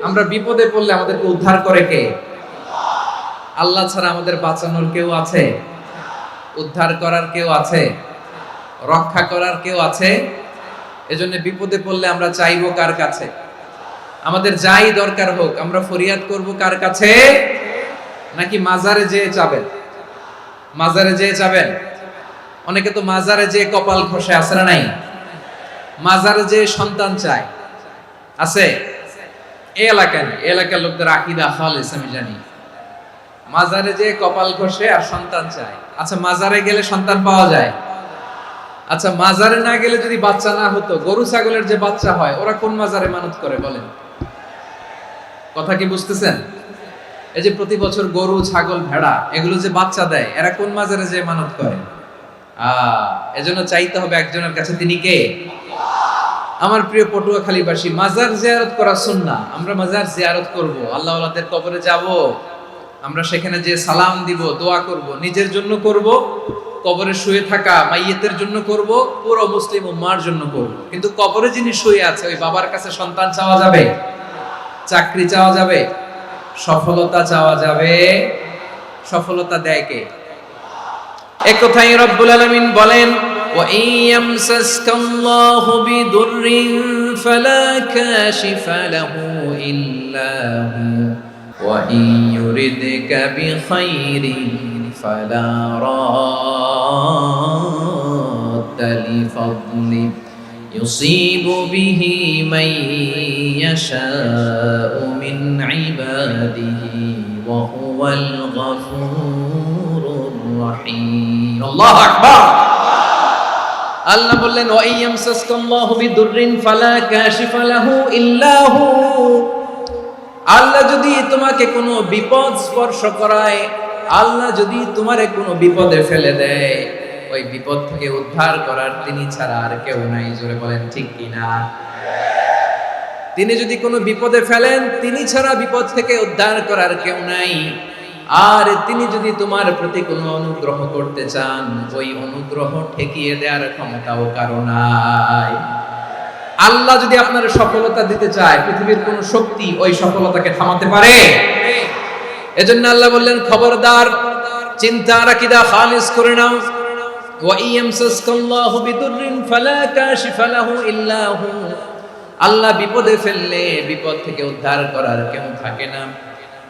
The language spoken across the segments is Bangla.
আমরা বিপদে পড়লে আমাদেরকে উদ্ধার করে কে? আল্লাহ ছাড়া আমাদের বাঁচানোর কেউ আছে? উদ্ধার করার কেউ আছে? রক্ষা করার কেউ আছে? এজন্য বিপদে পড়লে আমরা চাইবো কার কাছে? আমাদের যাই দরকার হোক আমরা ফরিয়াদ করব কার কাছে? নাকি মাজারে যেয়ে চাবেন? মাজারে যেয়ে চাবেন? অনেকে তো মাজারে যেয়ে কপাল ঘষে, আছে না নাই? মাজারে যেয়ে সন্তান চায়, আছে? এই এলাকার লোকদের আকীদা খালেস আমি জানি। মাজারে যে কপাল ঘষে আর সন্তান চায়। আচ্ছা, মাজারে গেলে সন্তান পাওয়া যায়? আচ্ছা, মাজারে না গেলে যদি বাচ্চা না হতো, গরু ছাগলের যে বাচ্চা হয় ওরা কোন মাজারে মানত করে বলেন? কথা কি বুঝতেছেন? এই যে প্রতি বছর গরু ছাগল ভেড়া এগুলো যে বাচ্চা দেয়, এরা কোন মাজারে যে মানত করে? এজন্য চাইতে হবে একজনের কাছে, তিনি কে? আমার প্রিয় পটুয়াখালীবাসী, মাজার জিয়ারত করা সুন্নাহ। আমরা মাজার জিয়ারত করব, আল্লাহ ওয়ালাদের কবরে যাব, আমরা সেখানে যে সালাম দিব, দোয়া করব, নিজের জন্য করব, কবরে শুয়ে থাকা মাইয়েতের জন্য করব, পুরো মুসলিম উম্মার জন্য করব। কিন্তু কবরে যিনি শুয়ে আছে ওই বাবার কাছে সন্তান চাওয়া যাবে? চাকরি চাওয়া যাবে? সফলতা চাওয়া যাবে? সফলতা দেয় কে? এক কথাই রব্বুল আলামিন বলেন, وَإِن يَمْسَسْكَ اللَّهُ بِضُرٍّ فَلَا كَاشِفَ لَهُ إِلَّا هُوَ وَإِن يُرِدْكَ بِخَيْرٍ فَلَا رَادَّ لِفَضْلِهِ يُصِيبُ بِهِ مَن يَشَاءُ مِنْ عِبَادِهِ وَهُوَ الْغَفُورُ الرَّحِيمُ আল্লাহু আকবার। আল্লাহ বললেন, ওয়া ইয়ামসাসকাল্লাহু বিদুররিন ফালা কাশিফা লাহু ইল্লা হু। আল্লাহ যদি তোমাকে কোনো বিপদ স্পর্শ করায়, আল্লাহ যদি তোমারে কোনো বিপদে ফেলে দেয়, ওই বিপদ থেকে উদ্ধার করার তিনি ছাড়া আর কেউ নাই। জোরে বলেন ঠিক কিনা? তিনি যদি কোনো বিপদে ফেলেন, তিনি ছাড়া বিপদ থেকে উদ্ধার করার কেউ নাই। আর তিনি যদি তোমার প্রতি কোনো অনুগ্রহ করতে চান, ওই অনুগ্রহ ঠেকিয়ে দেওয়ার ক্ষমতাও কারো নাই। আল্লাহ যদি আপনার সফলতা দিতে চায়, পৃথিবীর কোন শক্তি ওই সফলতাকে থামাতে পারে? এজন্য আল্লাহ বললেন, খবরদার, চিন্তা আর আকীদা খালিস করে নাও। ওয়া ইয়ামসাসকাল্লাহু বিদুররিন ফালা কাশিফা লাহু ইল্লা হু। আল্লাহ বিপদে ফেললে বিপদ থেকে উদ্ধার করার কেউ থাকে না।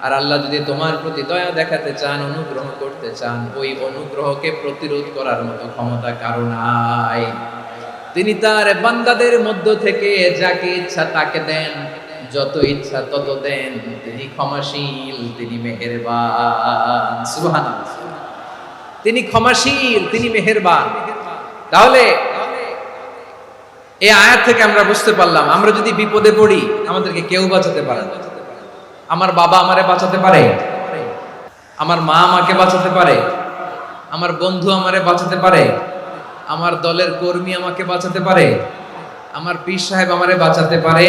আর আল্লাহ যদি তোমার প্রতি দয়া দেখাতে চান, অনুগ্রহ করতে চান, ওই অনুগ্রহকে প্রতিরোধ করার মতো ক্ষমতা কারো নাই। তিনি তার বান্দাদের মধ্য থেকে যাকে ইচ্ছা তাকে দেন, যত ইচ্ছা তত দেন। তিনি ক্ষমাশীল, তিনি মেহেরবান। সুবহানাল্লাহ। তিনি ক্ষমাশীল, তিনি মেহেরবান। তাহলে এই আয়াত থেকে আমরা বুঝতে পারলাম, আমরা যদি বিপদে পড়ি আমাদেরকে কেউ বাঁচাতে পারে না। আমার বাবা আমারে বাঁচাতে পারে, আমার মা আমাকে বাঁচাতে পারে, আমার বন্ধু আমারে বাঁচাতে পারে, আমার দলের কর্মী আমাকে বাঁচাতে পারে, আমার পীর সাহেব আমারে বাঁচাতে পারে।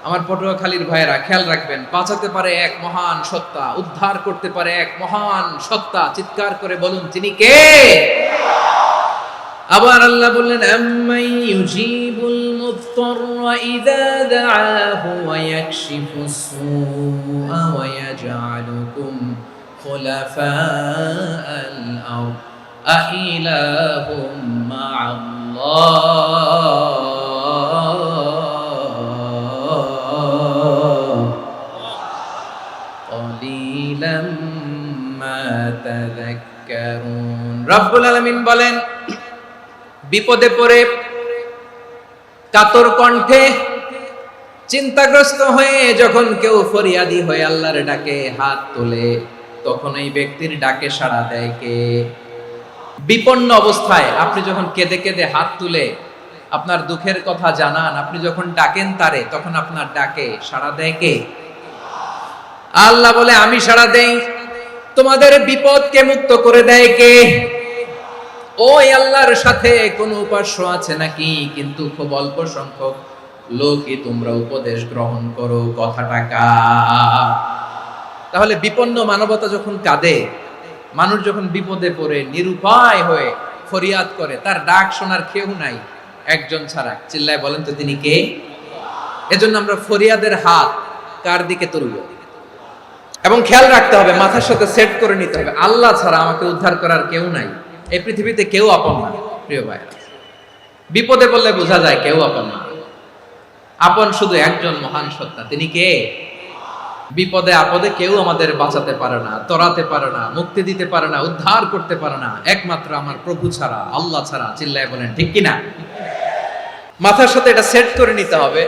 আমার পটুয়াখালীর ভাইয়েরা খেয়াল রাখবেন, বাঁচাতে পারে এক মহান সত্তা, উদ্ধার করতে পারে এক মহান সত্তা। চিৎকার করে বলুন, তিনি কে? আবার আল্লাহ বললেন, আম্মান ইউজিবুল মুত্তাররা ইযা দাআহু ওয়া ইয়াকশিফুস সুআ ওয়া ইয়াজআলুকুম খুলাফাআল আরদ আইলাহুম মা'আল্লাহ ক্বালিলাম মা তাযাক্কারুন। রব্বুল আলামিন বলেন, বিপদে পড়ে কাতর কণ্ঠে চিন্তাগ্রস্ত হয়ে যখন কেউ ফরিয়াদি হয়ে আল্লাহর ডাকে হাত তোলে, তখন এই ব্যক্তির ডাকে সাড়া দেয় কে? বিপন্ন অবস্থায় আপনি যখন কেঁদে কেঁদে হাত তুলে আপনার দুঃখের কথা জানান, আপনি যখন ডাকেন তারে, তখন আপনার ডাকে সাড়া দেয় কে? আল্লাহ বলে, আমি সাড়া দেই। তোমাদের বিপদকে মুক্ত করে দেয় কে? ওই আল্লাহর সাথে কোন উপাস্য আছে নাকি? কিন্তু খুব অল্প সংখ্যক লোকই তোমরা উপদেশ গ্রহণ করো। কথাটা কার? তাহলে বিপন্ন মানবতা যখন কাঁদে, মানুষ যখন বিপদে পড়ে নিরুপায় হয়ে ফরিয়াদ করে, তার ডাক শোনার কেউ নাই একজন ছাড়া। চিল্লায় বলেন তো তিনি কে? এজন্য আমরা ফরিয়াদের হাত কার দিকে তুলব। এবং খেয়াল রাখতে হবে, মাথার সাথে সেট করে নিতে হবে, আল্লাহ ছাড়া আমাকে উদ্ধার করার কেউ নাই। এই পৃথিবীতে কেউ আপন না প্রিয় ভাই। বিপদে বললে বোঝা যায় কেউ আপন না। আপন শুধু একজন মহান সত্তা, তিনি কে? বিপদে আপদে কেউ আমাদের বাঁচাতে পারে না, তরাতে পারে না, মুক্তি দিতে পারে না, উদ্ধার করতে পারে না, একমাত্র আমার প্রভু ছাড়া, আল্লাহ ছাড়া। চিল্লায় বলেন ঠিক কিনা? মাথার সাথে এটা সেট করে নিতে হবে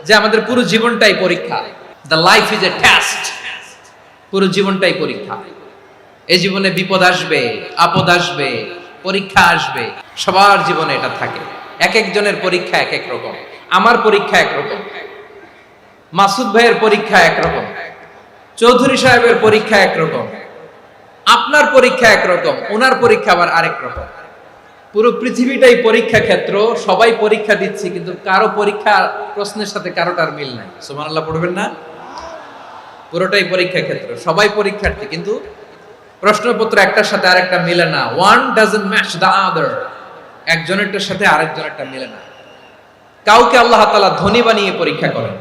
যে আমাদের পুরো জীবনটাই পরীক্ষা। The life is a test. পুরো জীবনটাই পরীক্ষা। এই জীবনে বিপদ আসবে, আপদ আসবে, পরীক্ষা আসবে, সবার জীবনে এটা থাকে। এক একজনের পরীক্ষা এক এক রকম। আমার পরীক্ষা একরকম, মাসুদ ভাইয়ের পরীক্ষা একরকম, চৌধুরী সাহেবের পরীক্ষা একরকম, আপনার পরীক্ষা একরকম, ওনার পরীক্ষা আবার আরেক রকম। পুরো পৃথিবীটাই পরীক্ষা ক্ষেত্র, সবাই পরীক্ষা দিচ্ছি, কিন্তু কারো পরীক্ষা প্রশ্নের সাথে কারোটার মিল নাই। সুবহানাল্লাহ পড়বেন না? পুরোটাই পরীক্ষা ক্ষেত্র, সবাই পরীক্ষার্থী, কিন্তু প্রশ্নপত্র একটার সাথে আরেকটা মিলে না। One doesn't match the other. একজনেরটার সাথে আরেকজনেরটা মিলে না। কাউকে আল্লাহ তাআলা ধনী বানিয়ে পরীক্ষা করেন,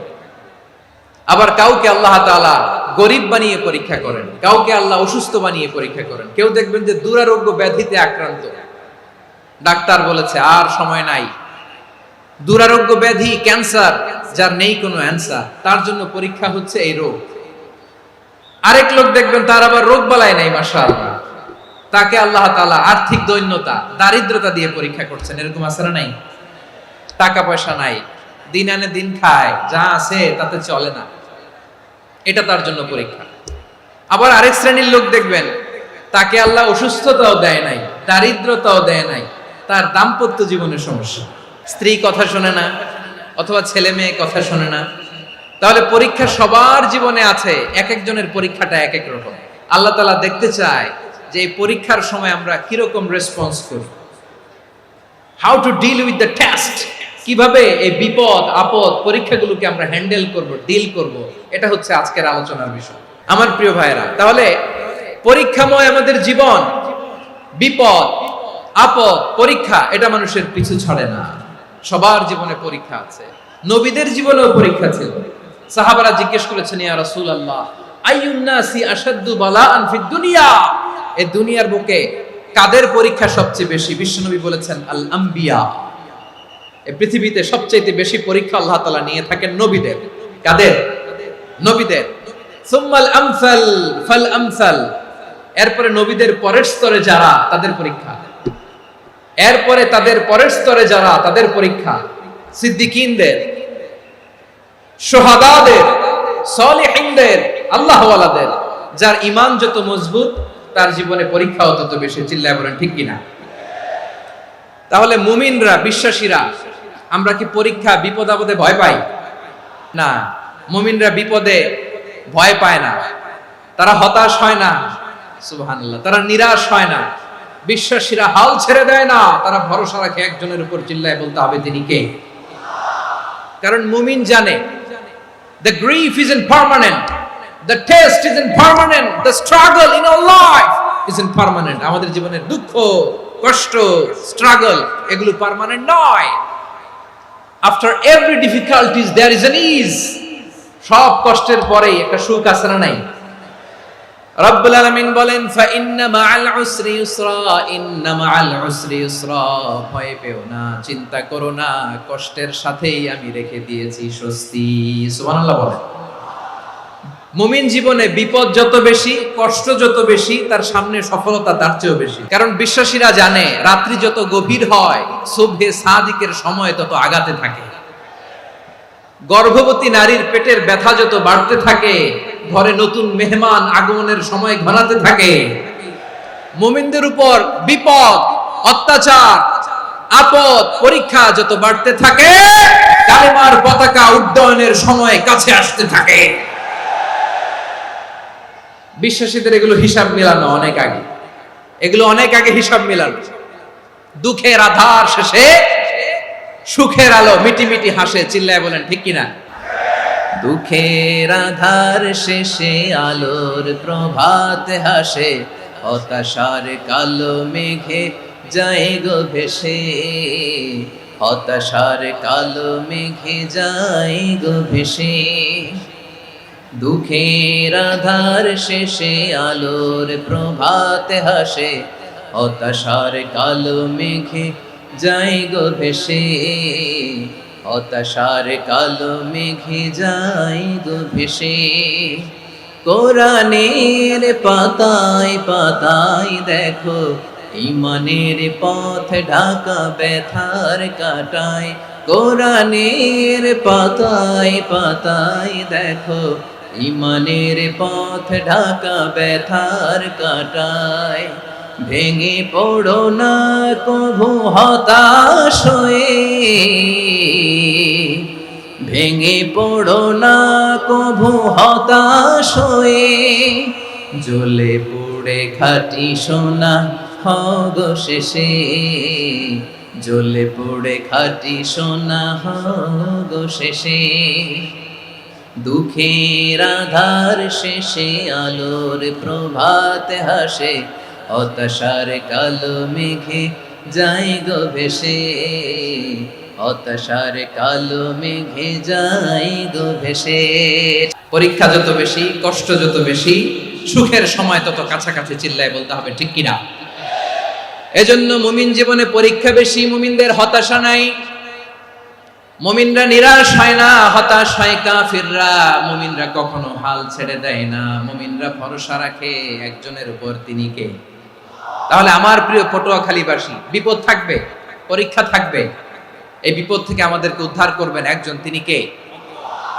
আবার কাউকে আল্লাহ তাআলা গরিব বানিয়ে পরীক্ষা করেন, কাউকে আল্লাহ অসুস্থ বানিয়ে পরীক্ষা করেন। কেউ দেখবেন যে দুরারোগ্য ব্যাধিতে আক্রান্ত, ডাক্তার বলেছে আর সময় নাই, দুরারোগ্য ব্যাধি, ক্যান্সার, যার নেই কোনো অ্যান্সার, তার জন্য পরীক্ষা হচ্ছে এই রোগ। আরেক লোক দেখবেন তার আবার রোগ বালাই নাই, মাশাআল্লাহ, তাকে আল্লাহ তাআলা আর্থিক দৈন্যতা, দারিদ্রতা দিয়ে পরীক্ষা করছেন। এরকম আছে না নাই? টাকা পয়সা নাই, দিন আনে দিন খায়, যা আছে তাতে চলে না, এটা তার জন্য পরীক্ষা। আবার আরেক শ্রেণীর লোক দেখবেন তাকে আল্লাহ অসুস্থতাও দেয় নাই, দারিদ্রতাও দেয় নাই, তার দাম্পত্য জীবনের সমস্যা, স্ত্রী কথা শোনে না অথবা ছেলে মেয়ে কথা শোনে না। তাহলে পরীক্ষা সবার জীবনে আছে, এক একজনের পরীক্ষাটা এক এক রকম। আল্লাহ তাআলা দেখতে চায় যে এই পরীক্ষার সময় আমরা কিরকম রেসপন্স করি, how to deal with the test, কিভাবে এই বিপদ আপদ পরীক্ষাগুলোকে আমরা হ্যান্ডেল করব, ডিল করব, এটা হচ্ছে আজকের আলোচনার বিষয় আমার প্রিয় ভাইয়েরা। তাহলে পরীক্ষাময় আমাদের জীবন, বিপদ আপদ পরীক্ষা, এটা মানুষের পিছু ছাড়ে না, সবার জীবনে পরীক্ষা আছে। নবীদের জীবনেও পরীক্ষা ছিল। সাহাবারা জিজ্ঞেস করেছেন, ইয়া রাসূলুল্লাহ, আইয়ুন নাসি আশাদ্দু বালাআন ফিদ দুনিয়া, এই দুনিয়ার বুকে কাদের পরীক্ষা সবচেয়ে বেশি? বিশ্বনবী বলেছেন, আল আম্বিয়া। এই পৃথিবীতে সবচেয়ে বেশি পরীক্ষা আল্লাহ তাআলা নিয়ে থাকেন নবীদের। কাদের? নবীদের। সুম্মাল আমসাল ফাল আমসাল, এরপরে নবীদের পরের স্তরে যারা, তাদের পরীক্ষা। এরপরে তাদের পরের স্তরে যারা, তাদের পরীক্ষা। সিদ্দিকীনদের, শুহাদাদের, সালিহিনদের, আল্লাহওয়ালাদের। যার ঈমান যত মজবুত, তার জীবনে পরীক্ষাও তত বেশি। চিল্লায় বলেন ঠিক কিনা? তাহলে মুমিনরা, বিশ্বাসীরা, আমরা কি পরীক্ষা বিপদ আপদে ভয় পাই? না, মুমিনরা বিপদে ভয় পায় না, তারা হতাশ হয় না, সুবহানাল্লাহ, তারা নিরাশ হয় না। বিশ্বাসীরা হাল ছেড়ে দেয় না, তারা ভরসা রাখে একজনের উপর। চিল্লায় বলতে হবে তিনি কে? কারণ মুমিন জানে the grief isn't permanent, the test isn't permanent, the struggle in our life isn't permanent. আমাদের জীবনের দুঃখ, কষ্ট, স্ট্রাগল, এগুলো পার্মানেন্ট নয়। After every difficulties there is an ease. সব কষ্টের পরেই একটা সুখ আছে না নাই? রব্বুল আলামিন বলেন, ফা ইন্না মাআল উসরি ইউসরা, ইন্না মাআল উসরি ইউসরা, ভয় পেও না, চিন্তা করো না, কষ্টের সাথেই আমি রেখে দিয়েছি স্বস্তি। সুবহানাল্লাহ বলেন। মুমিন জীবনে বিপদ যত বেশি, কষ্ট যত বেশি, তার সামনে সফলতা তার চেয়েও বেশি। কারণ বিশ্বাসীরা জানে রাত্রি যত গভীর হয়, সুবহে সাদিকের সময় তত আগাতে থাকে। গর্ভবতী নারীর পেটের ব্যথা যত বাড়তে থাকে, ঘরে নতুন মেহমান আগমনের সময় ঘনাতে থাকে। মুমিনদের উপর বিপদ, অত্যাচার, আপদ, পরীক্ষা যত বাড়তে থাকে, কালেমার পতাকা উড্ডয়নের সময় কাছে আসতে থাকে। বিশ্বাসীদের এগুলো হিসাব মিলানো অনেক আগে, এগুলো অনেক আগে হিসাব মিলানো। দুঃখের আধার শেষে সুখের আলো মিটি মিটি হাসে। চিল্লায় বলেন ঠিক কিনা? দুঃখের আধার শেষে আলোর প্রভাত হাসে, হতাশার কালো মেঘে যায় গো ভেসে, হতাশার কালো মেঘে যায় গো ভেসে। দুঃখের আধার শেষে আলোর প্রভাত হাসে, হতাশার কালো মেঘে যাই গো ভেসে, হতাশার কালো মেঘে যাই গো ভেসে। কোরআনের পাতায় পাতায় দেখো ঈমানের পথ ঢাকা ব্যথার কাটায়। কোরআনের পাতায় পাতায় দেখো ঈমানের পথ ঢাকা ব্যথার কাটায়। ভেঙে পড়ো না কভু হতাশ হয়ে, ভেঙে পড়ো না কভু হতাশ হয়ে, জ্বলে পুড়ে খাঁটি সোনা হগ শেষে, জ্বলে পুড়ে খাঁটি সোনা হগ শেষে। দুঃখের আধার শেষে আলোর প্রভাত হাসে, হতাশার কালো মেঘে যাই গো ভেসে, হতাশার কালো মেঘে যাই গো ভেসে। পরীক্ষা যত বেশি, কষ্ট যত বেশি, সুখের সময় তত কাছাকাছি, চিল্লায় বলতে হবে ঠিক কিনা? এজন্য মুমিন জীবনে পরীক্ষা বেশি, মুমিনদের হতাশা নাই। মুমিনরা নিরাশ হয় না, হতাশ হয় কাফিররা। মুমিনরা কখনো হাল ছেড়ে দেয় না, মুমিনরা ভরসা রাখে একজনের উপর, তিনি কে? তাহলে আমার প্রিয় পটুয়াখালীবাসী, বিপদ থাকবে, পরীক্ষা থাকবে, এই বিপদ থেকে আমাদেরকে উদ্ধার করবেন একজন, তিনি কে?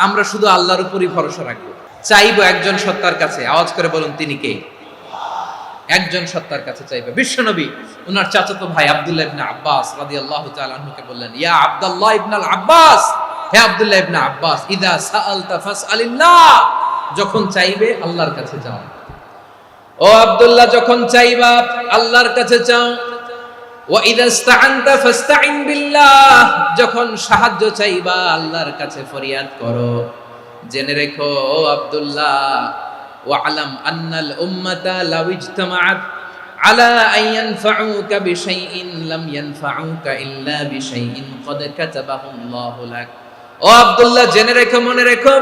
আমরা শুধু আল্লাহর উপরই ভরসা রাখবো, চাইবো একজন সত্তার কাছে। আওয়াজ করে বলুন, তিনি কে? একজন সত্তার কাছে চাইবে। বিশ্বনবী ওনার চাচাতো ভাই আব্দুল্লাহ ইবনে আব্বাস রাদিয়াল্লাহু তাআলা আনহুকে বললেন, ইয়া আব্দুল্লাহ ইবনে আব্বাস, হে আব্দুল্লাহ ইবনে আব্বাস, ইদা সাআলতা ফাসআলিল্লাহ, যখন চাইবে আল্লাহর কাছে যাও। ও আব্দুল্লাহ, যখন চাইবা আল্লাহর কাছে চাও। ওয়া ইদা ইসতাআনতা ফাসতাইন বিল্লাহ, যখন সাহায্য চাইবা আল্লাহর কাছে ফরিয়াদ করো। জেনে রেখো ও আব্দুল্লাহ, ওয়া'লাম আন্নাল উম্মাতা লাউ ইজতামাআত আলা আন ইয়ানফাউকা বিশাইইন লাম ইয়ানফাউকা ইল্লা বিশাইইন ক্বাদ কাতাবাহু আল্লাহু লাক। ও আব্দুল্লাহ, জেনে রেখো, মনে রেখো,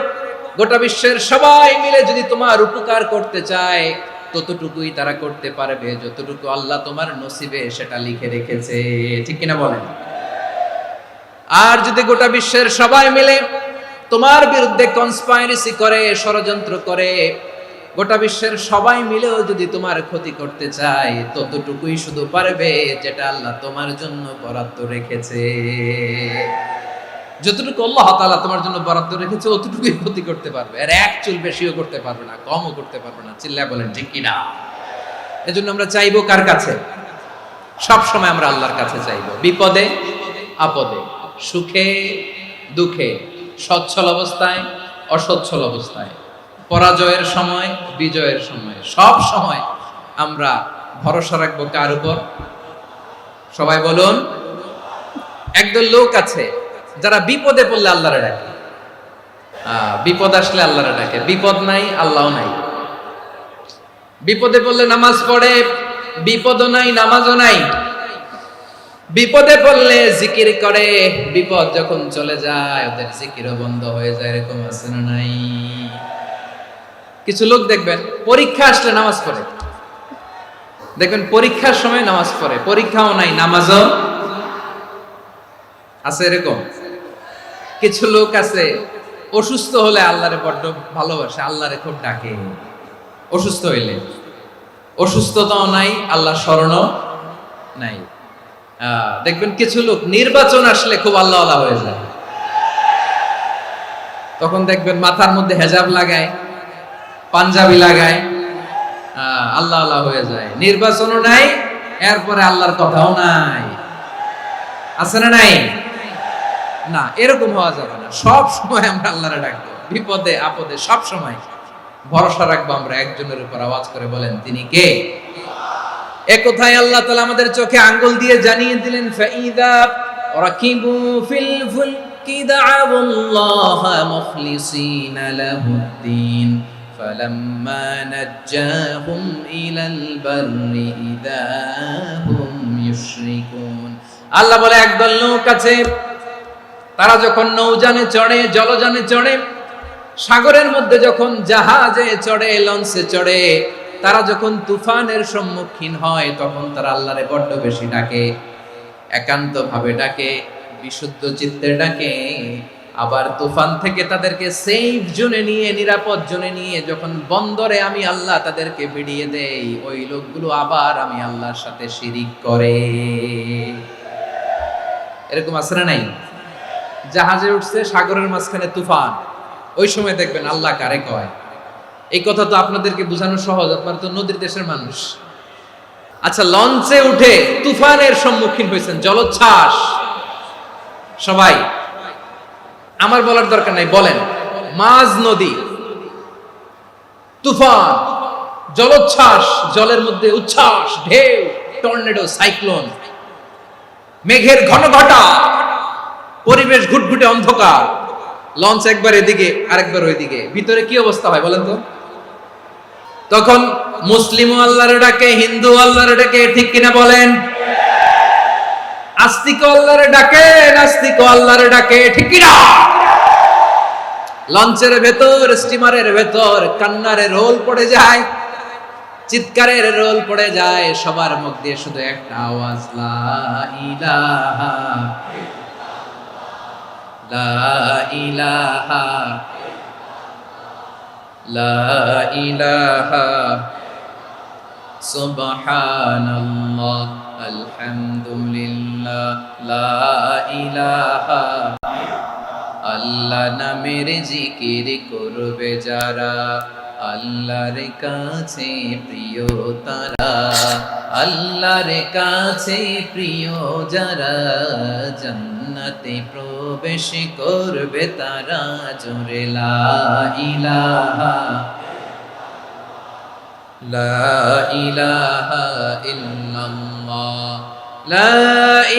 গোটা বিশ্বের সবাই মিলে যদি তোমার উপকার করতে চায়, ততটুকুই তারা করতে পারবে যতটুকু আল্লাহ তোমার নসিবে সেটা লিখে রেখেছে। ঠিক কিনা বলেন? আর যদি গোটা বিশ্বের সবাই মিলে তোমার বিরুদ্ধে কনস্পাইরেসি করে, ষড়যন্ত্র করে, গোটা বিশ্বের সবাই মিলেও যদি তোমার ক্ষতি করতে চায়, ততটুকুই শুধু পারবে যেটা আল্লাহ তোমার জন্য বরাদ্দ রেখেছে। যতটুকু আল্লাহ তাআলা তোমার জন্য বরাদ্দ রেখেছে অতটুকুই ক্ষতি করতে পারবে, আর এক চুল বেশিও করতে পারবে না, কমও করতে পারবে না। চিল্লায় বলেন ঠিক কিনা? এজন্য আমরা চাইবো কার কাছে? সব সময় আমরা আল্লাহর কাছে চাইবো, বিপদে আপদে, সুখে দুঃখে, সচ্ছল অবস্থায় অসচ্ছল অবস্থায়, পরাজয়ের সময় বিজয়ের সময়, সব সময় আমরা ভরসা রাখবো কার উপর? সবাই বলুন। একদল লোক আছে যারা বিপদে পড়লে আল্লাহরে ডাকে, বিপদ আসলে আল্লাহরে ডাকে, বিপদ নাই আল্লাহও নাই। বিপদে পড়লে নামাজ পড়ে, বিপদও নাই নামাজও নাই। বিপদে পড়লে জিকির করে, বিপদ যখন চলে যায় ওদের জিকিরও বন্ধ হয়ে যায়। এরকম আছে না নাই? কিছু লোক দেখবেন পরীক্ষা আসলে নামাজ পড়ে, দেখবেন পরীক্ষার সময় নামাজ পড়ে, পরীক্ষাও নাই নামাজও আছে। এরকম কিছু লোক আছে অসুস্থ হলে আল্লাহরে বড্ড ভালোবাসে, আল্লাহরে খুব ডাকে। অসুস্থ হইলে অসুস্থতাও নাই, আল্লাহ স্মরণও নাই। দেখবেন কিছু লোক নির্বাচন আসলে খুব আল্লাহ আল্লাহ হয়ে যায়, তখন দেখবেন মাথার মধ্যে হেজাব লাগায়, পাঞ্জাবি লাগায়, আল্লাহ আল্লাহ হয়ে যায়। নির্বাচনও নাই, এরপরে আল্লাহর কথাও নাই। আছে না নাই? না, এরকম হওয়া যাবে না। সব সময় আমরা আল্লাহরে ডাকবো, বিপদে আপদে সব সময় ভরসা রাখবো আমরা একজনের উপর। আওয়াজ করে বলেন, তিনি কে? এ কথায় আল্লাহ তাআলা আমাদের চোখে আঙ্গুল দিয়ে জানিয়ে দিলেন, ফাইদা রাকিবু ফিল ফুলকি দা'আউল্লাহা মুখলিসিনা লাহুদ্দিন ফালাম্মা নাজ্জাহুম ইলাল বাররি ইযা হুম ইউশরিকুন। আল্লাহ বলে, একদল লোক আছে, তারা যখন নৌযানে চড়ে, জলযানে চড়ে, সাগরের মধ্যে যখন জাহাজে চড়ে, লঞ্চে চড়ে, তারা যখন তুফানের সম্মুখীন হয় তখন তারা আল্লাহরে বড্ড বেশি ডাকে, একান্ত ভাবে ডাকে, বিশুদ্ধ চিত্তে ডাকে। আবার তুফান থেকে তাদেরকে সেফ জোনে নিয়ে, নিরাপদ জোনে নিয়ে যখন বন্দরে আমি আল্লাহ তাদেরকে ভিড়িয়ে দেই, ওই লোকগুলো আবার আমি আল্লাহর সাথে শিরিক করে। এরকম আছে না নাই? জাহাজে উঠছে, সাগরের মাঝখানে তুফান, ওই সময় দেখবেন আল্লাহ কারে কয়। এই কথা তো আপনাদেরকে বোঝানো সহজ, আপনারা তো নদীর দেশের মানুষ। আচ্ছা, লঞ্চে উঠে তুফানের সম্মুখীন হয়েছেন, জলোচ্ছ্বাস, সবাই, আমার বলার দরকার নাই, বলেন, মাঝ নদী, তুফান, জলোচ্ছ্বাস, জলের মধ্যে উচ্ছ্বাস, ঢেউ, টর্নেডো, সাইক্লোন, মেঘের ঘনঘটা, পরিবেশ ঘুটঘুটে অন্ধকার, লঞ্চ একবার এদিকে আরেকবার ওইদিকে, ভিতরে কি অবস্থা হয় বলেন তো? তখন মুসলিম আল্লাহর ডাকে, হিন্দু আল্লাহর ডাকে, ঠিক কিনা বলেন? আস্তিক আল্লাহর ডাকে, নাস্তিক আল্লাহর ডাকে, ঠিক কিনা? লঞ্চের ভেতর, স্টিমারের ভেতর কান্নার রোল পড়ে যায়, চিৎকারের রোল পড়ে যায়, সবার মুখ দিয়ে শুধু একটা আওয়াজ, লা ইলাহা লা ইলাহা লা ইলাহা সুবহানাল্লাহ আলহামদুলিল্লাহ লা ইলাহা। আল্লাহ নামের জিকির করবে যারা, আল্লাহর কাছে প্রিয় তারা, আল্লাহর কাছে প্রিয় যারা, জান্নাতে প্রবেশ করবে তারা, জোরে লা ইলাহা লা ইলাহা ইল্লাল্লাহ লা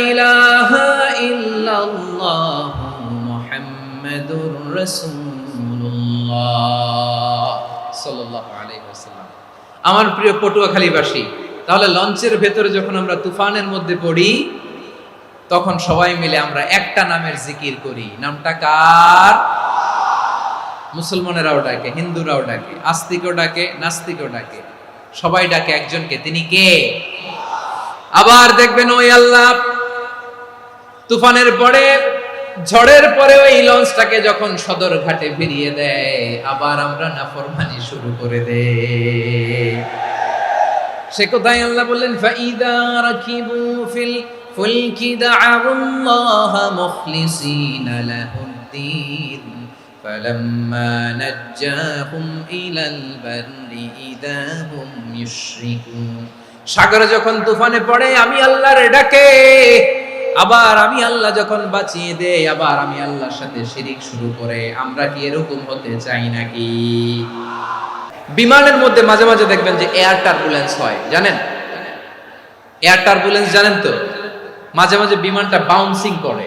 ইলাহা ইল্লাল্লাহ মুহাম্মাদুর রাসূলুল্লাহ সাল্লাল্লাহু আলাইহি ওয়াসাল্লাম। আমার প্রিয় পটুয়াখালীবাসী, তাহলে লঞ্চের ভেতরে যখন আমরা তুফানের মধ্যে পড়ি, তখন সবাই মিলে আমরা একটা নামের জিকির করি। নামটা কার? মুসলমানেরাও ডাকে, হিন্দুরাও ডাকে, আস্তিকও ডাকে, নাস্তিকও ডাকে, সবাই ডাকে একজনকে, তিনি কে? আবার দেখবেন ওই আল্লাহ তুফানের পরে, ঝড়ের পরে ওই লঞ্চটাকে যখন সদর ঘাটে ফিরিয়ে দেয়, আবার আমরা নাফরমানি শুরু করে দেই। সে কোথায় আল্লাহ বললেন, ফাইদা রাকিবু ফিল ফুলকি দা'আল্লাহ মুখলিসিনা লাহুদ্দিন ফালাম্মা নাজ্জাহুম ইলাল বাররি ইযা হুম ইউশরিকুন। সাগরে যখন তুফানে পড়ে আমি আল্লাহর ডাকে, আবার আমি আল্লাহ যখন বাঁচিয়ে দেই, আবার আমি আল্লাহর সাথে শিরিক শুরু করে। আমরা কি এরকম হতে চাই নাকি? বিমানের মধ্যে মাঝে মাঝে দেখবেন যে এয়ার টার্বুলেন্স হয়, জানেন? এয়ার টার্বুলেন্স জানেন তো? মাঝে মাঝে বিমানটা বাউন্সিং করে,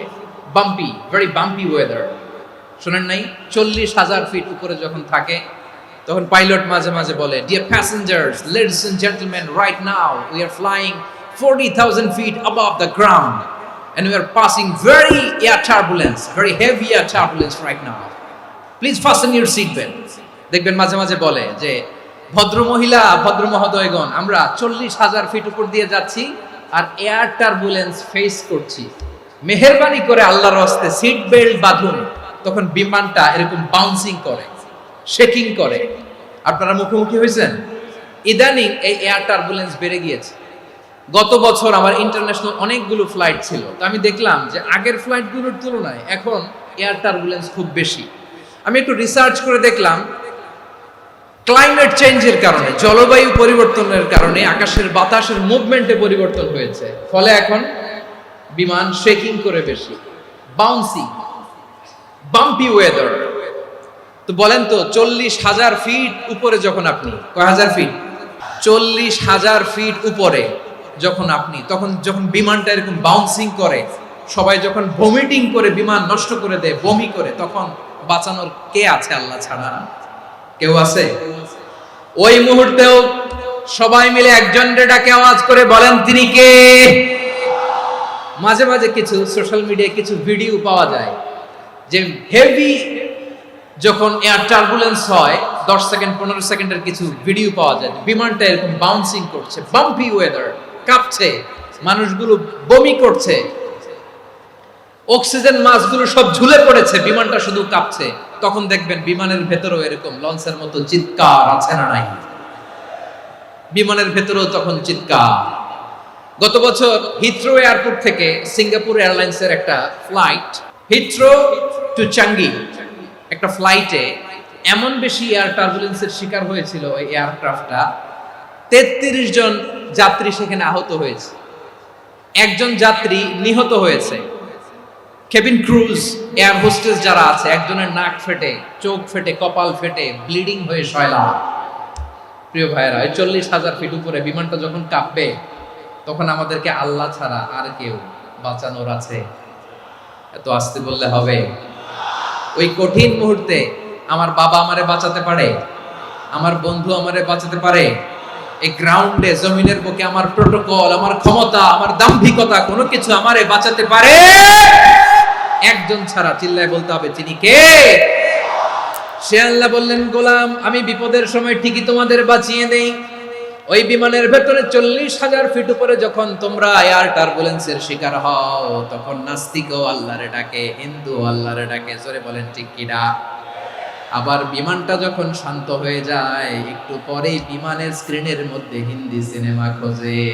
বাম্পি, ভেরি বাম্পি ওয়েদার। শুনেন নাই? 40,000 ফিট উপরে যখন থাকে, তখন পাইলট মাঝে মাঝে বলে, dear passengers, ladies and gentleman, right now we are flying 40,000 feet above the ground and we are passing very air turbulence, very heavy air turbulence right now. Please fasten your seat belts. দেখবেন মাঝে মাঝে বলে যে, ভদ্র মহিলা, ভদ্র মহোদয়গণ, আমরা 40,000 ফিট উপর দিয়ে যাচ্ছি আর এয়ার টার্বুলেন্স ফেস করছি, মেহেরবানি করে আল্লাহর রাস্তে সিট বেল্ট বাঁধুন। তখন বিমানটা এরকম বাউন্সিং করে, শেকিং করে। আপনারা মুখোমুখি হয়েছেন? ইদানিং এই এয়ার টার্বুলেন্স বেড়ে গিয়েছে। গত বছর আমার ইন্টারন্যাশনাল অনেকগুলো ফ্লাইট ছিল, তো আমি দেখলাম যে আগের ফ্লাইটগুলোর তুলনায় এখন এয়ার টার্বুলেন্স খুব বেশি। আমি একটু রিসার্চ করে দেখলাম, ক্লাইমেট চেঞ্জের কারণে, জলবায়ু পরিবর্তনের কারণে আকাশের বাতাসের মুভমেন্টে পরিবর্তন হয়েছে, ফলে এখন বিমান শেকিং করে বেশি, বাউন্সি, বাম্পি ওয়েদার। তো বলেন তো, 40,000 ফিট উপরে যখন আপনি, কয় হাজার ফিট? 40,000 ফিট উপরে যখন আপনি, তখন যখন বিমানটা এরকম বাউন্সিং করে, সবাই যখন ভমিটিং করে বিমান নষ্ট করে দেয়, বমি করে, তখন বাঁচানোর কে আছে আল্লাহ ছাড়া? কেউ আছে? ওই মুহূর্তেও সবাই মিলে একজনের ডাকে আওয়াজ করে বলেন, তিনি কে? মাঝে মাঝে কিছু সোশ্যাল মিডিয়ায় কিছু ভিডিও পাওয়া যায় যে হেভি যখন এয়ার টার্বুলেন্স হয় 10 সেকেন্ড 15 সেকেন্ডের কিছু ভিডিও পাওয়া যায়, বিমানটা এরকম বাউন্সিং করছে, বাম্পি ওয়েদার, কাঁপছে, মানুষগুলো বমি করছে, অক্সিজেন মাসগুলো সব ঝুলে পড়েছে, বিমানটা শুধু কাঁপছে। তখন দেখবেন বিমানের ভেতরেও এরকম লঞ্চের মতো চিৎকার আছে না নাই? বিমানের ভেতরেও তখন চিৎকার। গত বছর হিথ্রো এয়ারপোর্ট থেকে সিঙ্গাপুর এয়ারলাইন্সের একটা ফ্লাইট, হিথ্রো টু চাঙ্গি, একটা ফ্লাইটে এমন বেশি এয়ার টার্বুলেন্সের শিকার হয়েছিল ওই এয়ারক্রাফটটা, 33 জন যাত্রী সেখানে আহত হয়েছে, একজন যাত্রী নিহত হয়েছে। কেবিন ক্রুজ, এয়ার হোস্টেস যারা আছে, একজনের নাক ফেটে, চোখ ফেটে, কপাল ফেটে, ব্লিডিং হয়ে শয়লা। প্রিয় ভাইয়েরা, 40,000 ফিট উপরে বিমানটা যখন কাঁপবে, তখন আমাদেরকে আল্লাহ ছাড়া আর কেউ বাঁচানোর আছে? এত আস্তে বললে হবে? ওই কঠিন মুহূর্তে আমার বাবা আমারে বাঁচাতে পারে, আমার বন্ধু আমারে বাঁচাতে পারে। এই গ্রাউন্ডে, জমিনের বুকে আমার প্রোটোকল, আমার ক্ষমতা, আমার দাম্ভিকতা কোনো কিছু আমারে বাঁচাতে পারে? একজন ছাড়া। চিল্লায় বলতে হবে, তিনি কে? সে আল্লাহ বললেন, গোলাম আমি বিপদের সময় ঠিকই তোমাদের বাঁচিয়ে দেই। ওই বিমানের ভেতরে 40,000 ফিট উপরে যখন তোমরা এয়ার টার্বুলেন্সের শিকার হও, তখন নাস্তিকও আল্লাহরে ডাকে, হিন্দু আল্লাহরে ডাকে। জোরে বলেন ঠিক কিনা? আবার বিমানটা যখন শান্ত হয়ে যায়, একটু পরেই বিমানের স্ক্রিনের মধ্যে হিন্দি সিনেমা খোঁজে।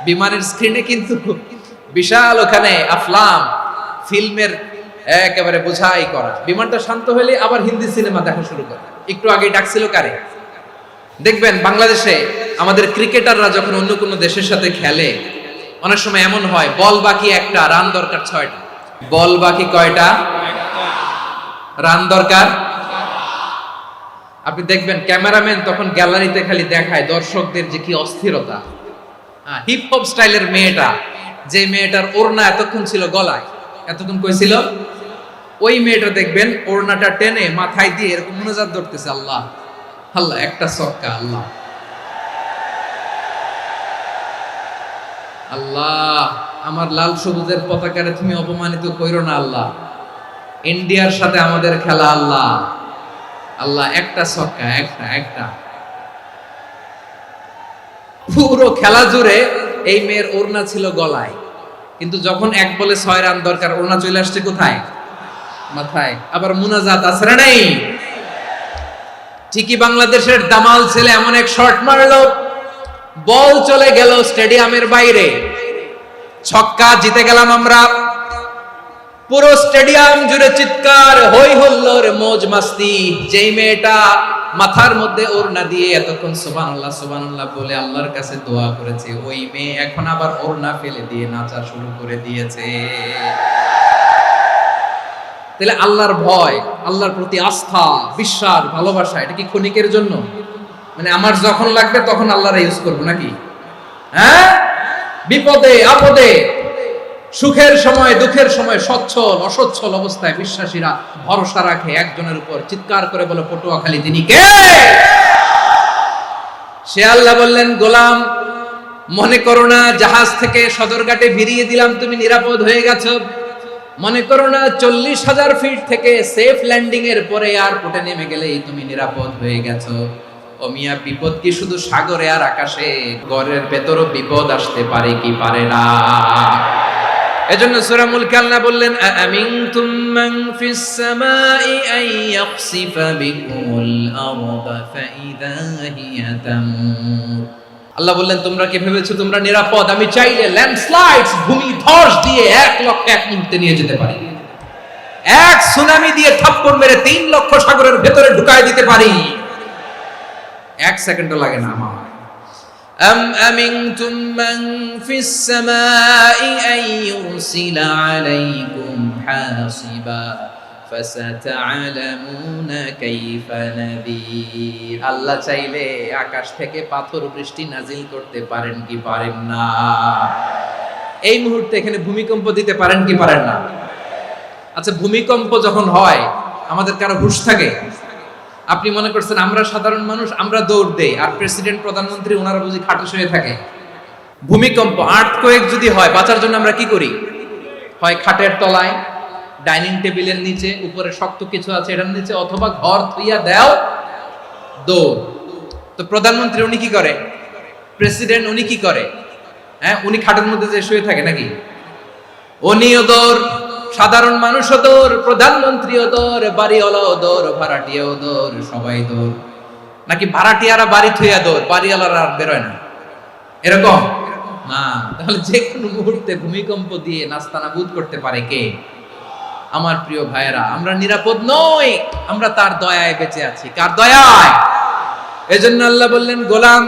বিমানের স্ক্রিনে কিন্তু বিশাল ওখানে আফলাম, ফিল্মের একেবারে বোঝাই করা। বিমানটা শান্ত হলে আবার হিন্দি সিনেমা দেখা শুরু করে। একটু আগে ডাকছিল কারে? দেখবেন বাংলাদেশে আমাদের ক্রিকেটাররা যখন অন্য কোনো দেশের সাথে খেলে, অনেক সময় এমন হয় বল বাকি একটা, রান দরকার 6টা। বল বাকি কয়টা? রান দরকার। আপনি দেখবেন ক্যামেরাম্যান তখন গ্যালারিতে খালি দেখায় দর্শকদের যে কি অস্থিরতা। হিপ হপ স্টাইলের মেয়েটা, যে মেয়েটার ওড়না এতক্ষণ ছিল গলায়, এতক্ষণ কই ছিল, ওই মেয়েটা দেখবেন ওড়নাটা টেনে মাথায় দিয়ে এরকম মুনাজাত ধরতেছে, আল্লাহ আল্লাহ, একটা সক্কা, আল্লাহ আল্লাহ, আমার লাল সবুজের পতাকারে তুমি অপমানিত কইরো না আল্লাহ, ইন্ডিয়ার সাথে আমাদের খেলা আল্লাহ আল্লাহ, একটা সক্কা, একটা একটা। পুরো খেলা জুড়ে এই মেয়ের ওড়না ছিল গলায়, কিন্তু যখন 1 বলে 6 রান দরকার, ওড়না চলে আসছে কোথায়? মাথায়। আবার মুনাজাত আছে না নাই? ঠিকই বাংলাদেশের দামাল ছেলে এমন এক শট মারলো, বল চলে গেল স্টেডিয়ামের বাইরে, ছক্কা, জিতে গেলাম আমরা। পুরো স্টেডিয়াম জুড়ে চিৎকার, হই হুল্লোড়, মौज মাস্তি। যেই মেয়েটা মাথার মধ্যে ওড়না দিয়ে এতক্ষণ সুবহানাল্লাহ সুবহানাল্লাহ বলে আল্লাহর কাছে দোয়া করেছে, ওই মেয়ে এখন আবার ওড়না ফেলে দিয়ে নাচা শুরু করে দিয়েছে। তাহলে আল্লাহর ভয়, আল্লাহর প্রতি আস্থা, বিশ্বাস, ভালোবাসা, এটা কি ক্ষণিকের জন্য? মানে আমার যখন লাগবে তখন আল্লাহর ইউজ করবো নাকি? হ্যাঁ, বিপদে আপদে, সুখের সময় দুঃখের সময়, সচ্ছল অসচ্ছল অবস্থায় বিশ্বাসীরা ভরসা রাখে একজনের উপর। চিৎকার করে বলে পটুয়াখালী, তিনি কে? সে আল্লাহ বললেন, গোলাম মনে করো না জাহাজ থেকে সদরঘাটে ভিড়িয়ে দিলাম, তুমি নিরাপদ হয়ে গেছো। মনে করো না 40,000 ফিট থেকে সেফ ল্যান্ডিং এর পরে এয়ারপোর্টে নেমে গেলেই তুমি নিরাপদ হয়ে গেছো। ও মিয়া, বিপদ কি শুধু সাগরে আর আকাশে? ঘরের ভেতরও বিপদ আসতে পারে কি পারে না? এজন্য সূরা মুলক আল্লাহ বললেন, আমিনতুম মান ফিস সামাই আন ইয়াখসিফা বিকুমুল আরদা ফাইদা হিয়া তামুর। আল্লাহ বললেন, তোমরা কি ভেবেছো তোমরা নিরাপদ? আমি চাইলে ল্যান্ডস্লাইডস, ভূমি ধস দিয়ে 1 লক্ষ 1 মুহূর্তে নিয়ে যেতে পারি। এক সুনামি দিয়ে থাপ্পড় মেরে 3 লক্ষ সাগরের ভেতরে ঢুকায় দিতে পারি। 1 সেকেন্ডও লাগে না আমার। أم أمنتم من في السماء أن يرسل عليكم حاصبا فستعلمون كيف نذير। আল্লাহ চাইলে আকাশ থেকে পাথর বৃষ্টি নাজিল করতে পারেন কি পারেন না? এই মুহূর্তে এখানে ভূমিকম্প দিতে পারেন কি পারেন না? আচ্ছা, ভূমিকম্প যখন হয় আমাদের কারো হুঁশ থাকে? আপনি মনে করছেন আমরা সাধারণ মানুষ, আমরা দৌড় দেই, আর প্রেসিডেন্ট প্রধানমন্ত্রী ওনারা বুঝি খাটে শুয়ে থাকে? ভূমিকম্প, আর্থকোয়েক যদি হয়, বাঁচার জন্য আমরা কি করি? হয় খাটের তলায়, ডাইনিং টেবিলের নিচে, উপরে শক্ত কিছু আছে এটার নিচে, অথবা ঘর থুইয়া দাও দৌড়। তো প্রধানমন্ত্রী উনি কি করে, প্রেসিডেন্ট উনি কি করে? হ্যাঁ, উনি খাটের মধ্যে যে শুয়ে থাকে নাকি? উনিও দৌড়, সাধারণ মানুষও দৌড়, প্রধানমন্ত্রীও দৌড়, বাড়িওয়ালাও দৌড়, ভাড়াটিয়াও দৌড়, সবাই দৌড়। নাকি ভাড়াটিয়ারা বাড়ি থুইয়া দৌড়, বাড়িওয়ালারা আর বেরোয় না, এরকম না। তাহলে যে কোনো মুহূর্তে ভূমিকম্প দিয়ে নাস্তানাবুদ করতে পারে কে? আমার প্রিয় ভাইয়েরা, আমরা নিরাপদ নই, আমরা তার দয়ায় বেঁচে আছি। কার দয়ায়? এজন্য আল্লাহ বললেন, গোলাম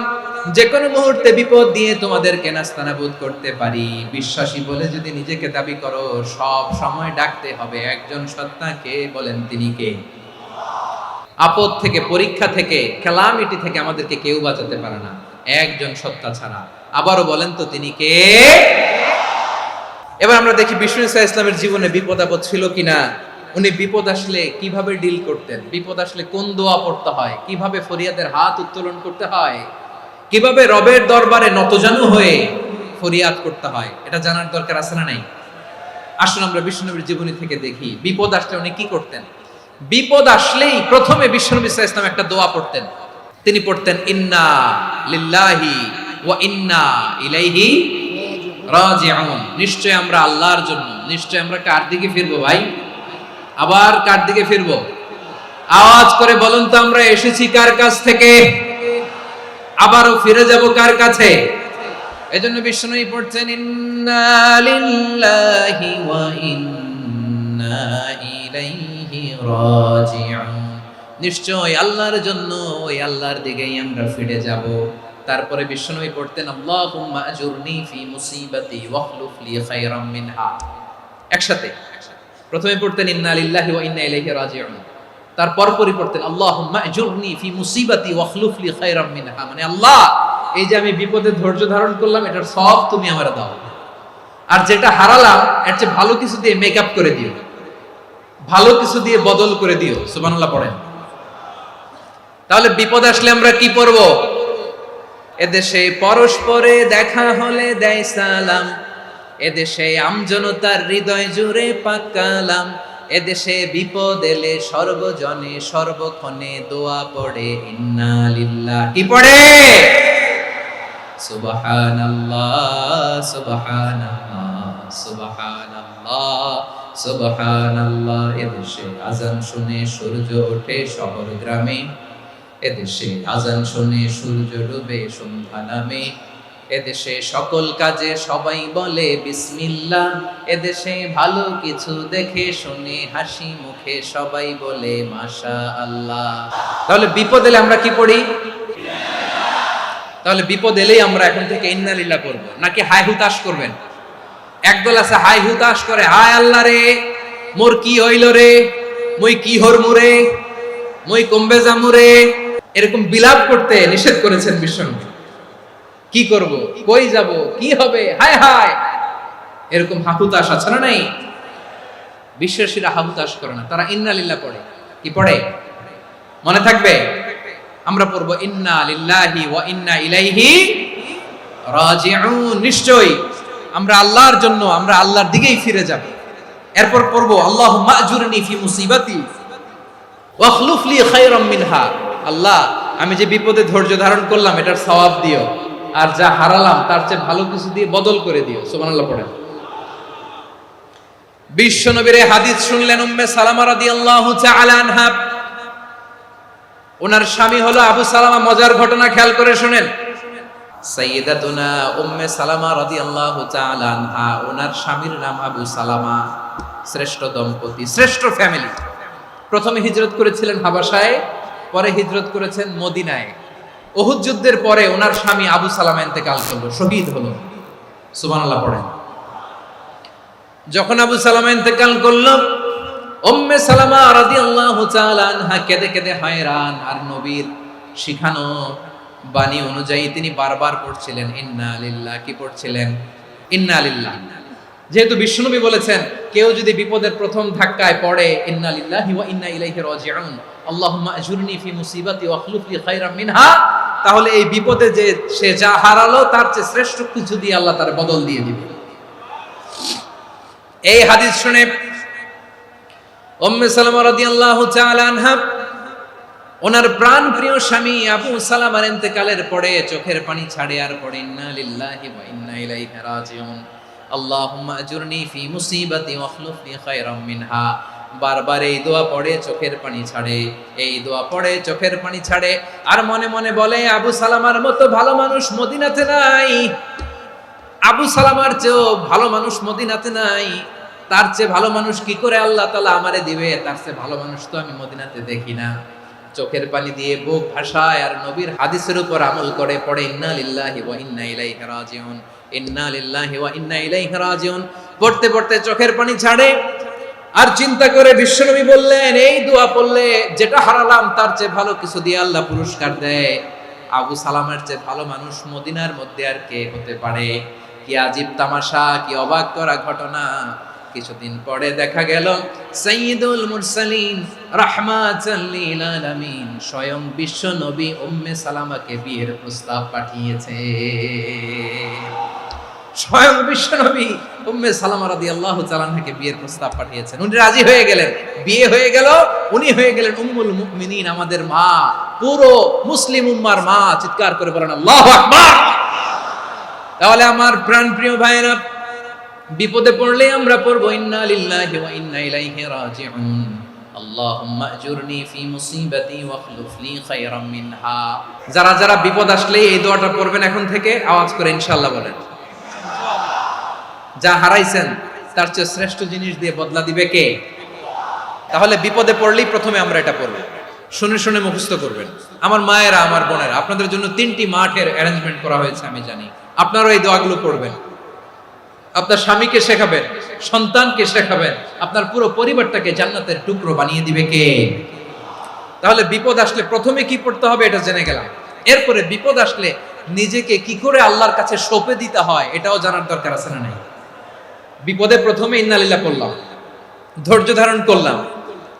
যে কোনো মুহূর্তে বিপদ দিয়ে তোমাদেরকে নাস্তানাবুদ করতে পারি। বিশ্বাসী বলে যদি নিজেকে দাবি করো, সব সময় ডাকতে হবে একজন সত্তাকে। বলেন তিনি কে? আপদ থেকে, পরীক্ষা থেকে, ক্যালামিটি থেকে আমাদেরকে কেউ বাঁচাতে পারে না একজন সত্তা ছাড়া। আবারও বলেন তো তিনি কে? এবার আমরা দেখি বিষ্ণু ইসা ইসলামের জীবনে বিপদ আপদ ছিল কিনা। উনি বিপদ আসলে কিভাবে ডিল করতেন, বিপদ আসলে কোন দোয়া পড়তে হয়, কিভাবে ফরিয়াদের হাত উত্তোলন করতে হয়, কিভাবে রবের দরবারে নতজানু হয়ে ফরিয়াদ করতে হয়, এটা জানার দরকার আছে না নাই? আসুন আমরা বিষ্ণুনবীর জীবনী থেকে দেখি বিপদ আসলে উনি কি করতেন। বিপদ আসলেই প্রথমে বিষ্ণুনবী সাল্লাল্লাহু আলাইহি ওয়াসাল্লাম একটা দোয়া পড়তেন। তিনি পড়তেন, ইন্না লিল্লাহি ওয়া ইন্না ইলাইহি রাজিউন। নিশ্চয় আমরা আল্লাহর জন্য, নিশ্চয় আমরা কার দিকে ফিরবো ভাই? আবার কার দিকে ফিরবো? আওয়াজ করে বলুন তো, আমরা এসেছি কার কাছ থেকে, আবারও ফিরে যাব কার কাছে? এজন্য বিষ্ণুই পড়ছেন, ইন্না লিল্লাহি ওয়া ইন্না ইলাইহি রাজিউন। নিশ্চয় আল্লাহর জন্য, ওই আল্লাহর দিকেই আমরা ফিরে যাব। তারপরে বিষ্ণুই পড়তেন, আল্লাহুম্মা আজুরনি ফি মুসিবাতি ওয়াখলুফ লি খায়রাম মিনহা। একসাথে প্রথমে পড়তেন ইন্না লিল্লাহি ওয়া ইন্না ইলাইহি রাজিউন, তারপর পরে পড়তেন আল্লাহুম্মা আজুরনি ফি মুসিবাতি ওয়াখলুফ লি খায়রাম মিনহা। মানে আল্লাহ, এই যে আমি বিপদে ধৈর্য ধারণ করলাম, এটার সব তুমি আমারে দাও, আর যেটা হারালাম এর চেয়ে ভালো কিছু দিয়ে মেকআপ করে দিও, ভালো কিছু দিয়ে বদল করে দিও। সুবহানাল্লাহ পড়েন। তাহলে বিপদ আসলে আমরা কি পড়ব? এদেশে পরস্পরে দেখা হলে দেয় সালাম, এদেশে আমজনতার হৃদয় জুড়ে পাক কালাম, এদেশে বিপদ এলে সর্বজনে সর্বক্ষণে দোয়া পড়ে ইন্না লিল্লাহ। কি পড়ে? সুবহানাল্লাহ সুবহানাল্লাহ সুবহানাল্লাহ সুবহানাল্লাহ। এদেশে আজান শুনে সূর্য ওঠে শহর গ্রামে, এদেশে আজান শুনে সূর্য ডুবে সন্ধ্যা নামে, এদেশে সকল কাজে সবাই বলে বিসমিল্লাহ, এদেশে ভালো কিছু দেখে শুনে হাসি মুখে সবাই বলে মাশাআল্লাহ। তাহলে বিপদ এলে আমরা কি পড়ি? তাহলে বিপদ এলেই আমরা এখন থেকে ইন্না লিল্লাহ পড়ব, নাকি হাই হুতাশ করবেন? একদল আছে হাই হুতাশ করে, হায় আল্লাহ রে মোর কি হইল রে, মই কি হরমু রে, মই কমবে জামু রে, এরকম বিলাপ করতে নিষেধ করেছেন বিশ্বনবী। কি করব, কই যাব, কি হবে, হায় হায়, এরকম হাহুতাশ আছে না নাই? বিশ্বাসীরা হাহুতাশ করে না, তারা ইন্না লিল্লাহ পড়ে। কি পড়ে মনে থাকবে? আমরা পড়বো ইন্না লিল্লাহি ওয়া ইন্না ইলাইহি রাজিউন। নিশ্চয় আমরা আল্লাহর জন্য, আমরা আল্লাহর দিকেই ফিরে যাব। এরপর পড়বো আল্লাহুম্মা আজুরনি ফি মুসিবাতি ওয়াখলুফ লি খায়রাম মিনহা। আল্লাহ, আমি যে বিপদে ধৈর্য ধারণ করলাম এটার সওয়াব দিও, আর যা হারালাম তার চেয়ে ভালো কিছু দিয়ে বদল করে দিও। সুবহানাল্লাহ পড়েন। বিশ্ব নবীর হাদিস শুনলেন উম্মে সালামা রাদিয়াল্লাহু তাআলা আনহা। ওনার স্বামী হলো আবু সালামা। মজার ঘটনা খেয়াল করে শুনেন। সাইয়্যিদাতুনা উম্মে সালামা রাদিয়াল্লাহু তাআলা আনহা, ওনার স্বামীর নাম আবু সালামা। শ্রেষ্ঠ দম্পতি, শ্রেষ্ঠ ফ্যামিলি। প্রথমে হিজরত করেছিলেন হাবাসায়, পরে হিজরত করেছেন মদিনায়। উহুদ যুদ্ধের পরে ওনার স্বামী আবু সালামা ইন্তেকাল করলো, শহীদ হলো। সুবহানাল্লাহ পড়েন। যখন আবু সালামা ইন্তেকাল করলো, উম্মে সালামা রাদিয়াল্লাহু তাআলা আনহা কেঁদে কেঁদে হয়রান। আর নবীর শিখানো বাণী অনুযায়ী তিনি বারবার পড়ছিলেন ইন্না লিল্লাহ। কি পড়ছিলেন? ইন্না লিল্লাহ। যেহেতু বিশ্বনবী বলেছেন কেউ যদি বিপদের প্রথম ধাক্কায় পড়ে ইন্না লিল্লাহি ওয়া ইন্না ইলাইহি রাজিউন, আল্লাহুম্মা আজুরনি ফি মুসিবাতি ওয়াখলুফ লি খায়রাম মিনহা, তাহলে এই বিপদে যে সে যা হারালো তার চেয়ে শ্রেষ্ঠ কিছু দিয়ে আল্লাহ তার বদল দিয়ে দিবে। এই হাদিস শুনে উম্মে সালামা রাদিয়াল্লাহু তাআলা আনহা ওনার প্রাণ প্রিয় স্বামী আবু সালামার ইন্তেকালের পরে চোখের পানি ছাড়ে আর পড়ে ইন্না লিল্লাহি ওয়া ইন্না ইলাইহি রাজিউন আল্লাহুম্মা আজুরনি ফি মুসিবাতি ওয়াখলুফনি খায়রাম মিনহা। বারবার এই দোয়া পড়ে চোখের পানি ছাড়ে, এই দোয়া পড়ে চোখের পানি ছাড়ে, আর মনে মনে বলে আবু সালামার মতো ভালো মানুষ মদিনাতে নাই, আবু সালামার চেয়েও ভালো মানুষ মদিনাতে নাই, তার চেয়ে ভালো মানুষ কি করে আল্লাহ তাআলা আমারে দিবে, তার চেয়ে ভালো মানুষ তো আমি মদিনাতে দেখি না। চোখের পানি দিয়ে বুক ভাসায় আর নবীর হাদিসের উপর আমল করে পড়ে ইন্না লিল্লাহি ওয়া ইন্না ইলাইহি রাজিউন, ইন্না লিল্লাহি ওয়া ইন্না ইলাইহি রাজিউন। পড়তে পড়তে চোখের পানি ছাড়ে আর চিন্তা করে বিশ্বনবী বললেন, এই দোয়া পড়লে যেটা হারালাম তার চেয়ে ভালো কিছু দিয়ে আল্লাহ পুরস্কার দেয়। আবু সালামের চেয়ে ভালো মানুষ মদিনার মধ্যে আর কে হতে পারে? কি আজীব তামাশা, কি অবাক করা ঘটনা। কিছুদিন পরে দেখা গেল সাইয়্যিদুল মুরসালিন রাহমাতাল লিল আলামিন স্বয়ং বিশ্ব নবী উম্মে সালামাকে বিয়ের প্রস্তাব পাঠিয়েছে। স্বয়ং বিশ্ব নবী উম্মে সালামা রাদিয়াল্লাহু তাআলা আনহাকে বিয়ের প্রস্তাব পাঠিয়েছেন। উনি রাজি হয়ে গেলেন, বিয়ে হয়ে গেল, উনি হয়ে গেলেন উম্মুল মুমিনিন, আমাদের মা, পুরো মুসলিম উম্মার মা। চিৎকার করে বলেন আল্লাহু আকবার। তাহলে আমার প্রাণ প্রিয় ভাইরা, বিপদে পড়লে আমরা পড়বো ইন্না লিল্লাহি ওয়া ইন্না ইলাইহি রাজিউন আল্লাহুম্মা আজুরনি ফি মুসিবাতি ওয়াখলুফনি খায়রাম মিনহা। যারা যারা বিপদ আসলে এই দোয়াটা পড়বেন এখন থেকে, আওয়াজ করে ইনশাআল্লাহ বলেন। যা হারাইছেন তার চেয়ে শ্রেষ্ঠ জিনিস দিয়ে বদলা দিবে কে? তাহলে বিপদে পড়লেই প্রথমে আমরা এটা পড়ব, শুনে শুনে মুখস্থ করবেন। আমার মায়েরা, আমার বোনেরা, আপনাদের জন্য 3টি মাঠের অ্যারেঞ্জমেন্ট করা হয়েছে, আমি জানি। আপনারাও এই দোয়াগুলো পড়বেন, আপনার স্বামীকে শেখাবেন, সন্তানকে শেখাবেন, আপনার পুরো পরিবারটাকে জান্নাতের টুকরো বানিয়ে দিবে কে? তাহলে বিপদ আসলে প্রথমে কি পড়তে হবে এটা জেনে গেলাম। এরপরে বিপদ আসলে নিজেকে কি করে আল্লাহর কাছে সঁপে দিতে হয় এটাও জানার দরকার আছে না নাই? বিপদে প্রথমে ইন্না লিল্লাহ করলাম, ধৈর্য ধারণ করলাম,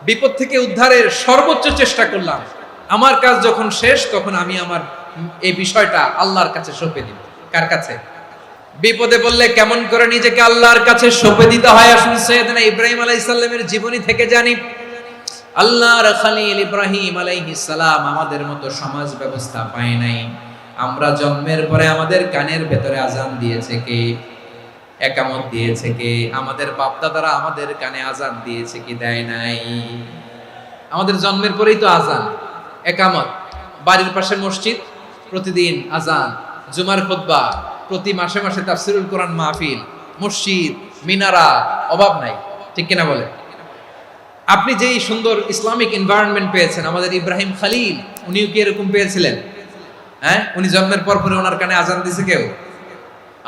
বিপদ থেকে উদ্ধারের সর্বোচ্চ চেষ্টা করলাম। আমার কাজ যখন শেষ তখন আমি আমার এই বিষয়টা আল্লাহর কাছে সঁপে দিব। কার কাছে? বিপদে বললে কেমন করে নিজেকে আল্লাহর কাছে সঁপে দিতে হয় আসুন সাইয়েদনা ইব্রাহিম আলাইহিস সালামের জীবনী থেকে জানি। আল্লাহর খলিল ইব্রাহিম আলাইহিস সালাম আমাদের মতো সমাজ ব্যবস্থা পায় নাই। আমরা জন্মের পরে আমাদের কানের ভেতরে আজান দিয়েছে কে? একামত দিয়েছে কে? আমাদের বাপ দাদারা আমাদের কানে আজান দিয়েছে কি? দেয় নাই। আমাদের জন্মের পরেই তো আজান, একামত, বাড়ির পাশে মসজিদ, প্রতিদিন আজান, জুমার খুতবা, প্রতি মাসে মাসে তাফসিরুল কোরআন মাহফিল, মসজিদ, মিনারা, অভাব নাই। ঠিক কিনা বলে? আপনি যেই সুন্দর ইসলামিক এনভায়রনমেন্ট পেয়েছেন, আমাদের ইব্রাহিম খলিল উনিও কি এরকম পেয়েছিলেন? হ্যাঁ, উনি জন্মের পর পরে ওনার কানে আজান দিয়েছে কেউ?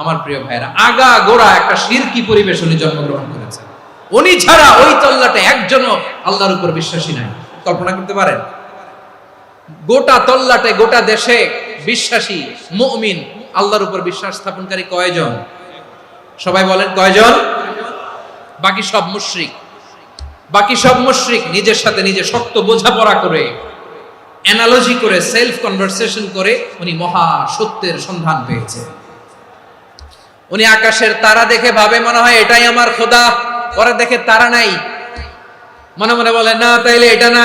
আমার প্রিয় ভাইরা, আগা গোড়া একটা শিরকি পরিবেশ উনি জন্মগ্রহণ করেছেন। উনি ছাড়া ওই তল্লাটে একজনও আল্লাহর উপর বিশ্বাসী নাই। কল্পনা করতে পারেন? গোটা তল্লাটে, গোটা দেশে বিশ্বাসী মুমিন, আল্লাহর উপর বিশ্বাস স্থাপনকারী কয়জন? সবাই বলেন কয়জন? বাকি সব মুশরিক। বাকি সব মুশরিক নিজের সাথে নিজে শক্ত বোঝাপড়া করে, অ্যানালজি করে, সেলফ কনভারসেশন করে উনি মহা সত্যের সন্ধান পেয়েছে। উনি আকাশের তারা দেখে ভাবে মনে হয় এটাই আমার খোদা। পরে দেখে তারা নাই, মনে মনে বলে না তাইলে এটা না।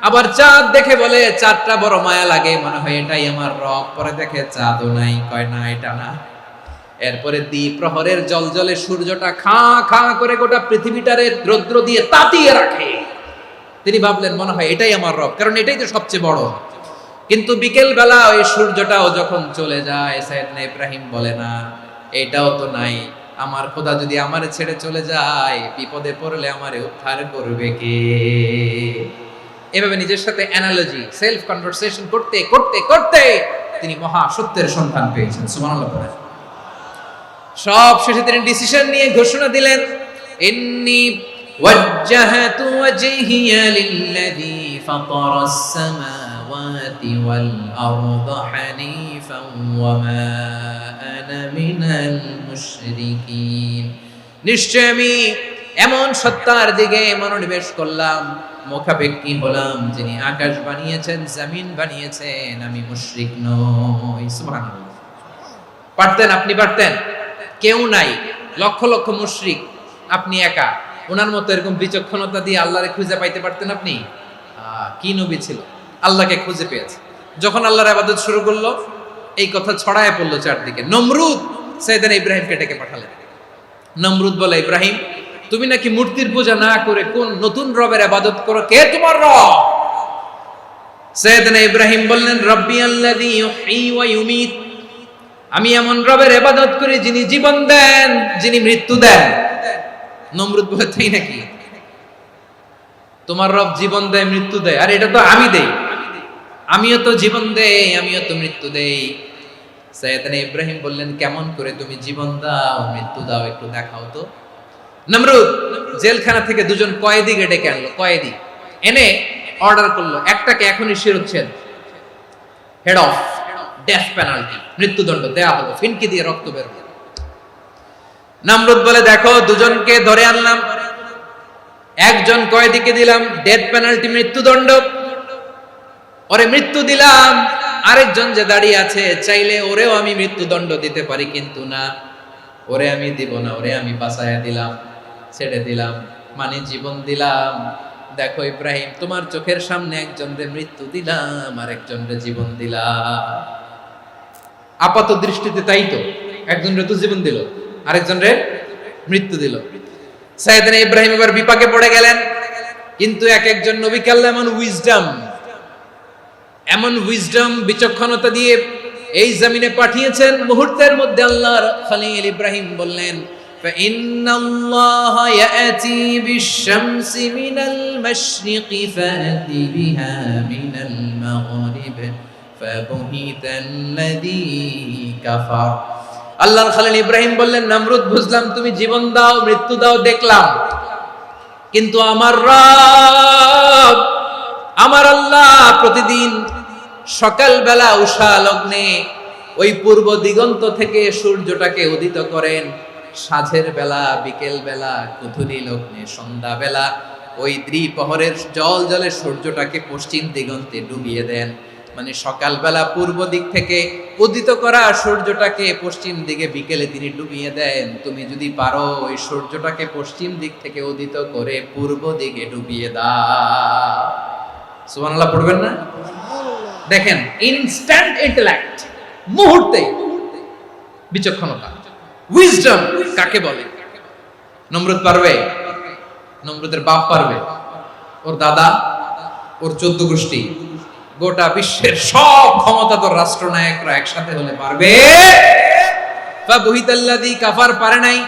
আবার চাঁদ দেখে বলে চাঁদটা বড় মায়া লাগে, মনে হয় এটাই আমার রব। পরে দেখে চাঁদও নাই, কয় না এটা না। এরপরে দ্বীপ প্রহরের জলজলে সূর্যটা খাঁ খাঁ করে গোটা পৃথিবীটারে রৌদ্র দিয়ে তাতিয়ে রাখে। তিনি ভাবলেন মনে হয় এটাই আমার রব, কারণ এটাই তো সবচেয়ে বড়। কিন্তু বিকেল বেলা ওই সূর্যটাও যখন চলে যায়, সাইয়েদনা ইব্রাহিম বলে না এটাও তো নাই। আমার খোদা যদি আমারে ছেড়ে চলে যায়, বিপদে পড়লে আমারে উদ্ধার করবে কে? এভাবে নিজের সাথে অ্যানালজি, সেলফ কনভারসেশন করতে করতে করতে তিনি মহা সত্যের সন্ধান পেয়েছেন। সুবহানাল্লাহ পড়েন। সব শেষে তিনি ডিসিশন নিয়ে ঘোষণা দিলেন, ইন্নী ওয়াজ্জাহাতু ওয়াজহিয়া লিল্লাযী ফাতারাস সামাওয়াতি ওয়াল আরদা হানিফান ওয়া মা আনা মিনাল মুশরিকিন। নিশ্চয় আমি এমন সত্তার দিকে মনোনিবেশ করলাম, মুখাপেক্ষী হলাম, যিনি আকাশ বানিয়েছেন, জমিন বানিয়েছেন, আমি মুশরিক নই। সুবহানাল্লাহ। পারতেন? আপনি পারতেন? কেউ নাই, লক্ষ লক্ষ মুশরিক, আপনি একা। ওনার মতো এরকম বিচক্ষণতা দিয়ে আল্লাহরে খুঁজে পাইতে পারতেন আপনি? কি নবী ছিল, আল্লাহকে খুঁজে পেয়েছে। যখন আল্লাহর ইবাদত শুরু করলো, এই কথা ছড়ায় পড়লো চারদিকে। নমরুদ সাইয়েদনা ইব্রাহিমকে ডেকে পাঠালেন। নমরুদ বলে, ইব্রাহিম, তুমি নাকি মূর্তির পূজা না করে কোন নতুন রবের ইবাদত করো, কে তোমার রব? সাইয়েদনা ইব্রাহিম বললেন, রব্বি আল্লাযী ইউহয়ী ওয়া ইউমীত, আমি এমন রবের ইবাদত করি যিনি জীবন দেন, যিনি মৃত্যু দেন। নমরুদ বলে, তাই নাকি? তোমার রব জীবন দেয়, মৃত্যু দেয়, আর এটা তো আমি দেই। আমিও তো জীবন দেই, আমিও তো মৃত্যু দেই। সাইয়েদনা ইব্রাহিম বললেন, কেমন করে তুমি জীবন দাও, মৃত্যু দাও, একটু দেখাও তো। নমরুদ জেলখানা থেকে দুজন কয়েদিকে ডেকে আনলো। কয়েদি এনে অর্ডার করলো, একটাকে এখনই শিরোচ্ছেদ, হেড অফ, ডেথ পেনাল্টি, মৃত্যুদণ্ড দেয়া হলো, ফিনকি দিয়ে রক্ত বের হলো। নমরুদ বলে, দেখো, দুজনকে ধরে আনলাম, একজন কয়েদিকে দিলাম ডেথ পেনাল্টি, মৃত্যুদণ্ড, ওরে মৃত্যু দিলাম। আরেকজন যে দাঁড়িয়ে আছে, চাইলে ওরেও আমি মৃত্যুদণ্ড দিতে পারি, কিন্তু না, ওরে আমি দিব না, ওরে আমি বাঁচায়া দিলাম, ছেড়ে দিলাম, মানে জীবন দিলাম। দেখো ইব্রাহিম, তোমার চোখের সামনে একজনরে মৃত্যু দিলাম, আর একজনরে জীবন দিলাম। আপাত দৃষ্টিতে তাই তো, একজনরে তো জীবন দিল, আরেকজনরে মৃত্যু দিল। সাইয়েদনা ইব্রাহিম এবার বিপাকে পড়ে গেলেন। কিন্তু এক একজন নবীকে আল্লাহ এমন উইজডম বিচক্ষণতা দিয়ে এই জমিনে পাঠিয়েছেন, মুহূর্তের মধ্যে আল্লাহর খলিল ইব্রাহিম বললেন, ফাইন্নাল্লাহা ইয়াতি বিশ-শামসি মিনাল মাশরিকি ফাতি বিহা মিনাল মাগরিব ফাবুহিতাল্লাযী কাফার। আল্লাহর খলিল ইব্রাহিম বললেন, নমরুদ, বুঝলাম তুমি জীবন দাও, মৃত্যু দাও, দেখলাম, কিন্তু আমার রব, আমার আল্লাহ প্রতিদিন সকালবেলা উষা লগ্নে ওই পূর্ব দিগন্ত থেকে সূর্যটাকে উদিত করেন, সাঁঝের বেলা, বিকেল বেলা, কুথুরি লগ্নে, সন্ধ্যা বেলা ওই দ্বিপ্রহরের জল জলে সূর্যটাকে পশ্চিম দিগন্তে ডুবিয়ে দেন। মানে সকালবেলা পূর্ব দিক থেকে উদিত করা সূর্যটাকে পশ্চিম দিকে বিকেলে তিনি ডুবিয়ে দেন। তুমি যদি পারো ওই সূর্যটাকে পশ্চিম দিক থেকে উদিত করে পূর্ব দিকে ডুবিয়ে দাও। সুবহানাল্লাহ পড়বেন না? দেখেন, ইনস্ট্যান্ট ইন্টেলেক্ট, মুহূর্তে বিচক্ষণতা, উইজডম কাকে বলে? নমরুদ পারবে? নমরুদের বাপ পারবে, ওর দাদা, ওর 14 গোষ্ঠী, গোটা বিশ্বের সব ক্ষমতাধর রাষ্ট্রনায়করা একসাথে হলে পারবে? ফাবুহিতাল্লাযী কাফার পারে নাই,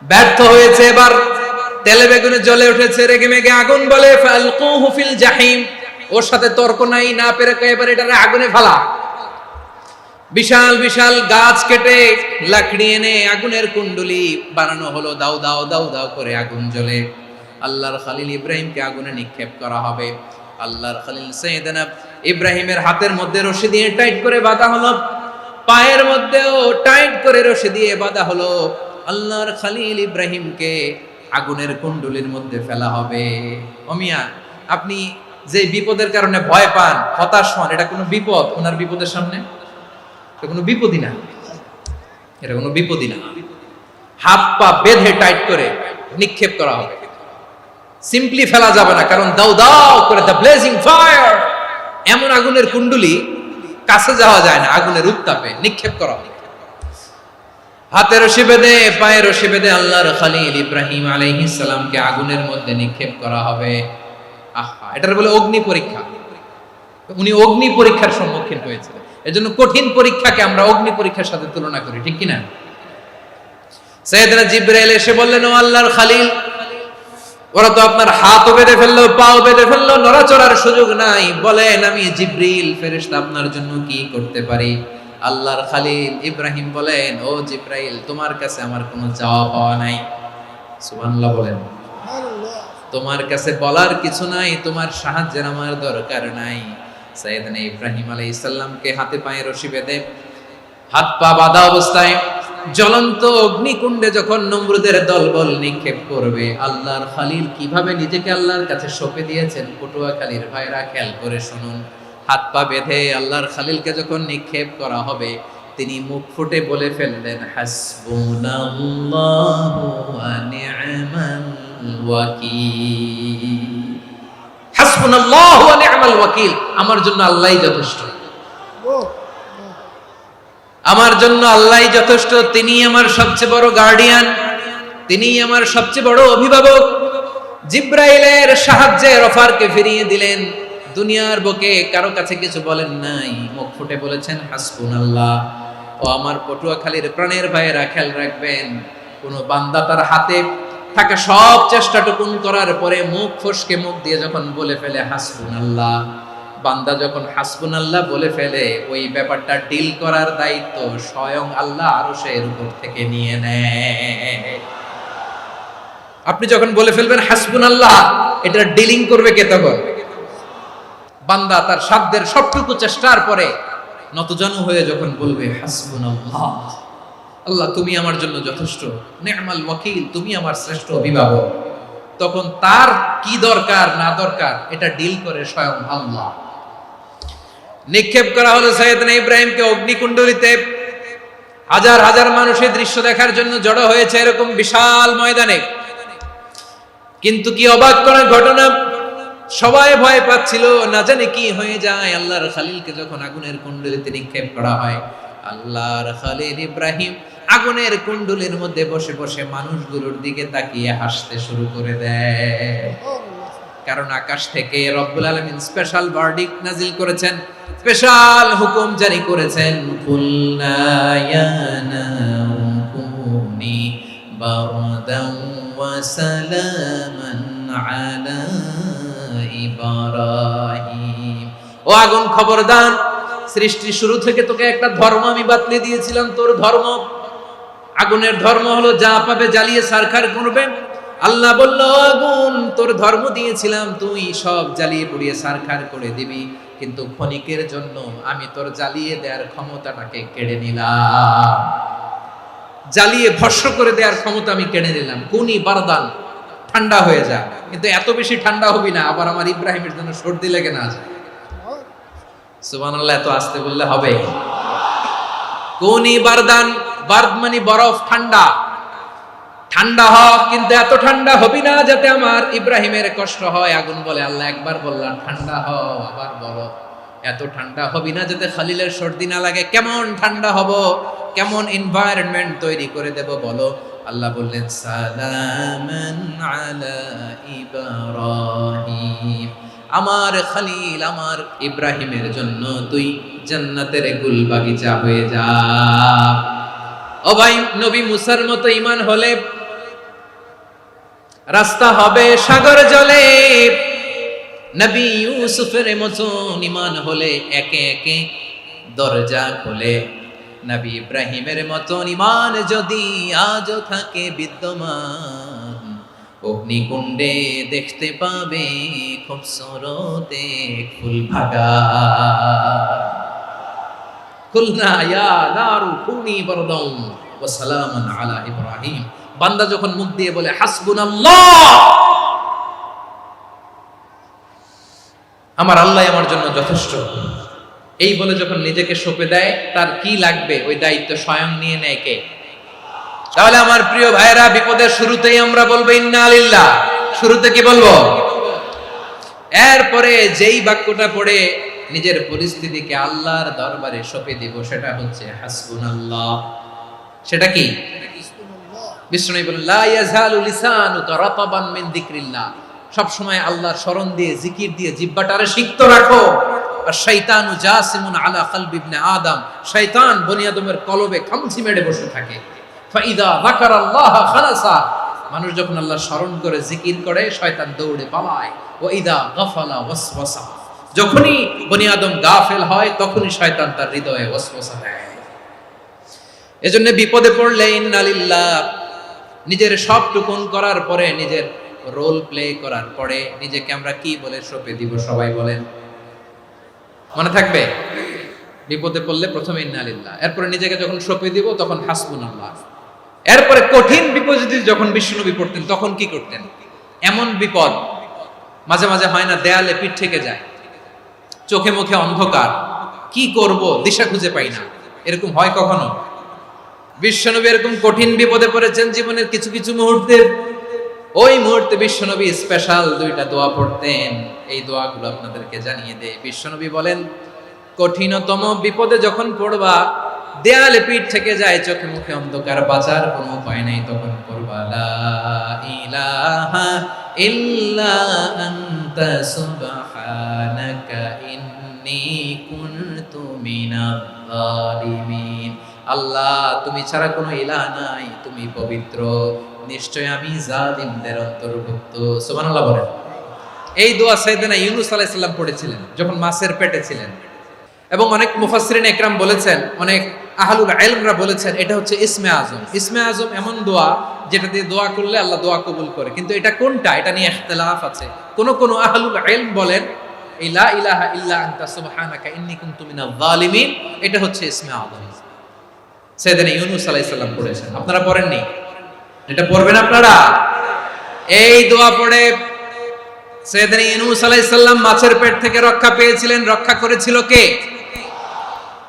ব্যর্থ হয়েছে। এবার তেলে বেগুনে জ্বলে উঠেছে, রেগে মেগে আগুন বলে, ফালকুহু ফিল জাহিম, ওর সাথে তর্ক নাই, না পেরে এবার এটারে আগুনে ফেলা। বিশাল বিশাল গাছ কেটে লাকড়ি এনে আগুনের কুণ্ডলি বানানো হলো, দাও দাও দাও দাও করে আগুন জ্বলে। আল্লাহর খলিল ইব্রাহিমকে আগুনে নিক্ষেপ করা হবে। আল্লাহর খলিল সাইয়েদনা ইব্রাহিমের হাতের মধ্যে রশি দিয়ে টাইট করে বাঁধা হলো, পায়ের মধ্যেও টাইট করে রশি দিয়ে বাঁধা হলো। আল্লাহর খলিল ইব্রাহিমকে আগুনের কুণ্ডলির মধ্যে ফেলা হবে। ও মিয়া, আপনি যে বিপদের কারণে ভয় পান, হতাশ হন, এটা কোনো বিপদ? ওনার বিপদের সামনে এটা কোনো বিপদই না, এটা কোনো বিপদই না। হাত পা বেঁধে টাইট করে নিক্ষেপ করা হবে, সিম্পলি ফেলা যাবে না, কারণ দাও দাও করে দ্য ব্লেজিং ফায়ার, এমন আগুনের কুণ্ডলি, কাছে যাওয়া যায় না, আগুনের উত্তাপে নিক্ষেপ করা হবে। হাতে রশি বেঁধে, পায়ে রশি বেঁধে আল্লাহর খলিল ইব্রাহিম আলাইহিস সালামকে আগুনের মধ্যে নিক্ষেপ করা হবে। আহা, এটার বলে অগ্নি পরীক্ষা। উনি অগ্নি পরীক্ষার সম্মুখীন হয়েছিলেন। এজন্য কঠিন পরীক্ষাকে আমরা অগ্নি পরীক্ষার সাথে তুলনা করি, ঠিক কিনা? সাইয়েদনা জিবরাইল এসে বললেন, ও আল্লাহর খলিল, ওরা তো আপনার হাতও বেঁধে ফেললো, পাও বেঁধে ফেললো, নড়াচড়ার সুযোগ নাই, বলেন আমি জিবরিল ফেরেশতা আপনার জন্য কি করতে পারি? আল্লাহর খলিল ইব্রাহিম বলেন, ও জিবরাইল, তোমার কাছে আমার কোনো চাওয়া পাওয়া নাই। সুবহানাল্লাহ বলেন। তোমার কাছে বলার কিছু নাই, তোমার সাহায্যের আমার দরকার নাই। সাইয়েদনা ইব্রাহিম আলাইহিস সালামকে হাতে পায়ে রশি বেঁধে, হাত পা বাঁধা অবস্থায় জ্বলন্ত অগ্নিকুণ্ডে যখন নমরুদের দলবল নিক্ষেপ করবে, আল্লাহর খলিল কিভাবে নিজেকে আল্লাহর কাছে সঁপে দিয়েছেন, পটুয়াখালীর ভাইরা খেয়াল করে শুনুন। হাত পা বেঁধে আল্লাহর খলিলকে যখন নিক্ষেপ করা হবে, তিনি মুখ ফুটে বলে ফেললেন, হাসবুনাল্লাহু ওয়া নি'মাল ওয়াকিল। হাসবুনাল্লাহু ওয়া নি'মাল ওয়াকিল, আমার জন্য আল্লাহই যথেষ্ট, আমার জন্য আল্লাহই যথেষ্ট। তিনি আমার সবচেয়ে বড় গার্ডিয়ান, তিনি আমার সবচেয়ে বড় অভিভাবক। জিব্রাইলের সাহায্যে অফারকে ফিরিয়ে দিলেন, দুনিয়ার বুকে কারো কাছে কিছু বলেন নাই, মুখ ফুটে বলেছেন হাসবুনাল্লাহ। ও আমার পটুয়াখালীর প্রাণের ভাইয়েরা, খেয়াল রাখবেন, কোন বান্দা তার হাতে থাকা সব চেষ্টাটুকুন করার পরে মুখ ফসকে মুখ দিয়ে যখন বলে ফেলে হাসবুনাল্লাহ, বান্দা যখন হাসবুনাল্লাহ বলে ফেলে, ওই ব্যাপারটা ডিল করার দায়িত্ব স্বয়ং আল্লাহ আরশের উপর থেকে নিয়ে নেয়। আপনি যখন বলে ফেলবেন হাসবুনাল্লাহ, এটা ডিলিং করবে কে তখন? বান্দা তার সাধ্যের সবটুকু চেষ্টার পরে নতজানু হয়ে যখন বলবে হাসবুনাল্লাহ, আল্লাহ তুমি আমার জন্য যথেষ্ট, নি'মাল ওয়াকিল, তুমি আমার শ্রেষ্ঠ অভিভাবক, তখন তার কি দরকার না দরকার এটা ডিল করে স্বয়ং আল্লাহ। নিক্ষেপ করা হলো সাইয়েদনা ইব্রাহিমকে অগ্নিকুণ্ডলিতে। হাজার হাজার মানুষের দৃশ্য দেখার জন্য জড়ো হয়েছে এরকম বিশাল ময়দানে। কিন্তু কি অবাক করার ঘটনা, সবাই ভয় পাচ্ছিল, না জানে কি হয়ে যায়। আল্লাহর খলিলকে যখন আগুনের কুণ্ডলিতে নিক্ষেপ করা হয়, আল্লাহর খলিল ইব্রাহিম আগুনের কুণ্ডলীর মধ্যে বসে বসে মানুষগুলোর দিকে তাকিয়ে হাসতে শুরু করে দেয়। কারণ আকাশ থেকে রব্বুল আলামিন স্পেশাল ভার্ডিক্ট নাজিল করেছেন, স্পেশাল হুকুম জারি করেছেন, কুলনা ইয়া নারু কুনি বারদান ওয়া সালামান আলা ইব্রাহিম। ও আগুন, খবরদার, সৃষ্টির শুরু থেকে তোকে একটা ধর্ম আমি বাতলে দিয়েছিলাম, তোর ধর্ম, আগুনের ধর্ম হলো যা পাবে জ্বালিয়ে সারখার করবে। আল্লাহ বলল, আগুন, তোর ধর্ম দিয়েছিলাম, তুই সব জ্বালিয়ে পুড়িয়ে সারখার করে দিবি, কিন্তু ক্ষণিকের জন্য আমি তোর জ্বালিয়ে দেওয়ার ক্ষমতাটাকে কেড়ে নিলাম, জ্বালিয়ে ভস্ম করে দেওয়ার ক্ষমতা আমি কেড়ে নিলাম। কুনি বারদান, ঠান্ডা হয়ে যা, কিন্তু এত বেশি ঠান্ডা হবি না আবার আমার ইব্রাহিমের জন্য সর্দি লেগে না যায়। সুবহানাল্লাহ, এত আস্তে বললে হবে? কুনি বারদান, বারদ মানে বরফ, ঠান্ডা, ঠান্ডা হ, কিন্তু এত ঠান্ডা হবি না যাতে আমার ইব্রাহিমের কষ্ট হয়। আগুন বলে, আল্লাহ একবার বললাম ঠান্ডা হ, আবার বলো এত ঠান্ডা হবি না যাতে খলিলের সর্দি না লাগে। কেমন ঠান্ডা হব, কেমন এনভায়রনমেন্ট তৈরি করে দেব বলো? আল্লাহ বললেন, সালামান আলা ইব্রাহিম, আমার খলিল, আমার ইব্রাহিমের জন্য তুই জান্নাতের গুল বাগিচা হয়ে যা। ও ভাই, নবী মুসার মতো ঈমান হলে রাস্তা হবে সাগর জলে, নবী ইউসুফের মতো ঈমান হলে একে একে দরজা খোলে, নবী ইব্রাহিমের মতো ঈমান যদি আজও থাকে বিদ্যমান, অগ্নিকুণ্ডে দেখতে পাবে খুবসুরত এক ফুল ভাগা। কুলনা ইয়া নারু কুনি বারদান ওয়া সালামান আলা ইব্রাহিম। বান্দা যখন মুখ দিয়ে বলে হাসবুনাল্লাহ, আমার আল্লাহ আমার জন্য যথেষ্ট, এই বলে যখন নিজেকে সঁপে দেয়, তার কি লাগবে ওই দায়িত্ব স্বয়ং নিয়ে নেয় কে? তাহলে আমার প্রিয় ভাইয়েরা, বিপদের শুরুতেই আমরা বলবো ইন্না লিল্লাহ। শুরুতে কি বলবো? এরপরে যেই বাক্যটা পড়ে নিজের পরিস্থিতিকে আল্লাহর দরবারে সঁপে দিব, সেটা হচ্ছে হাসবুনাল্লাহ। সেটা কি? বিষ্ণু বলেন, লা ইয়াজালু লিসানুকা রাতাবান মিন যিকরিল্লাহ, সব সময় আল্লাহর স্মরণ দিয়ে, জিকির দিয়ে জিহ্বাটারে সিক্ত রাখো। আর শয়তানু জাসিমুন আলা কলবি ইবনে আদম, শয়তান বনি আদমের কলবে খামচি মেরে বসে থাকে। ফাইদা যাকারাল্লাহ খালাসা, মানুষ যখন আল্লাহর স্মরণ করে জিকির করে, শয়তান দৌড়ে পালায়। ওয়া ইদা গাফালা ওয়াসওয়াসা, যখনই বনি আদম গাফেল হয়, তখনই শয়তান তার হৃদয়ে ওয়াসওয়াসা দেয়। এজন্য বিপদে পড়লে ইন্না লিল্লাহ, নিজের সবটুকুন করার পরে, নিজের রোল প্লে করার পরে নিজেকে আমরা কি বলে সঁপে দিব? সবাই বলেন, মনে থাকবে? বিপদে পড়লে প্রথমে ইন্না লিল্লাহ, এরপরে নিজেকে যখন সঁপে দিব তখন হাসবুনাল্লাহ। এরপরে কঠিন বিপদে যখন বিশ্বনবী পড়তেন তখন কি করতেন? এমন বিপদ মাঝে মাঝে হয় না, দেয়ালে পিঠ থেকে যায়, চোখে মুখে অন্ধকার, কি করব দিশা খুঁজে পাই না, এরকম হয় কখনো? বিশ্বনবী এরকম কঠিন বিপদে পড়েছেন জীবনের কিছু কিছু মুহূর্তে, ওই মুহূর্তে বিশ্বনবী স্পেশাল দুইটা দোয়া পড়তেন। এই দোয়াগুলো আপনাদেরকে জানিয়ে দেয়। বিশ্বনবী বলেন, কঠিনতম বিপদে যখন পড়বা, দেয়ালে পিঠ থেকে যায়, চোখে মুখে অন্ধকার, বাঁচার কোনো উপায় নাই, তখন পড়বা লা ইলাহা ইল্লা আনতা সুবহানাকা ইন্নী কুনতু মিনাজ জালিমিন। আল্লাহ, তুমি ছাড়া কোনো ইলাহ নাই, তুমি পবিত্র, নিশ্চয় আমি জালিমদের অন্তর্ভুক্ত। সুবহানাল্লাহ বলেন। এই দোয়া সাইয়েদনা ইউনূস আলাইহিস সালাম পড়েছিলেন যখন মাছের পেটে ছিলেন। এবং অনেক মুফাসসিরিন একরাম বলেছেন, অনেক আহলুল ইলমরা বলেছেন, এটা হচ্ছে ইসমে আজম। ইসমে আজম এমন দোয়া যেটা দিয়ে দোয়া করলে আল্লাহ দোয়া কবুল করে। কিন্তু এটা কোনটা, এটা নিয়ে ইখতিলাফ আছে। কোন আহলুল ইলম বলেন এই লা ইলাহা ইল্লা আনতা সুবহানাকা ইন্নী কুনতু মিনাজ জালিমিন, এটা হচ্ছে ইসমে আজম। সাইয়েদনা ইউনূস আলাইহিস সালাম পড়েছেন, আপনারা পড়েননি? এটা পড়বেন আপনারা। এই দোয়া পড়ে সাইয়েদনা ইউনূস আলাইহিস সালাম মাছের পেট থেকে রক্ষা পেয়েছিলেন। রক্ষা করেছিল কে?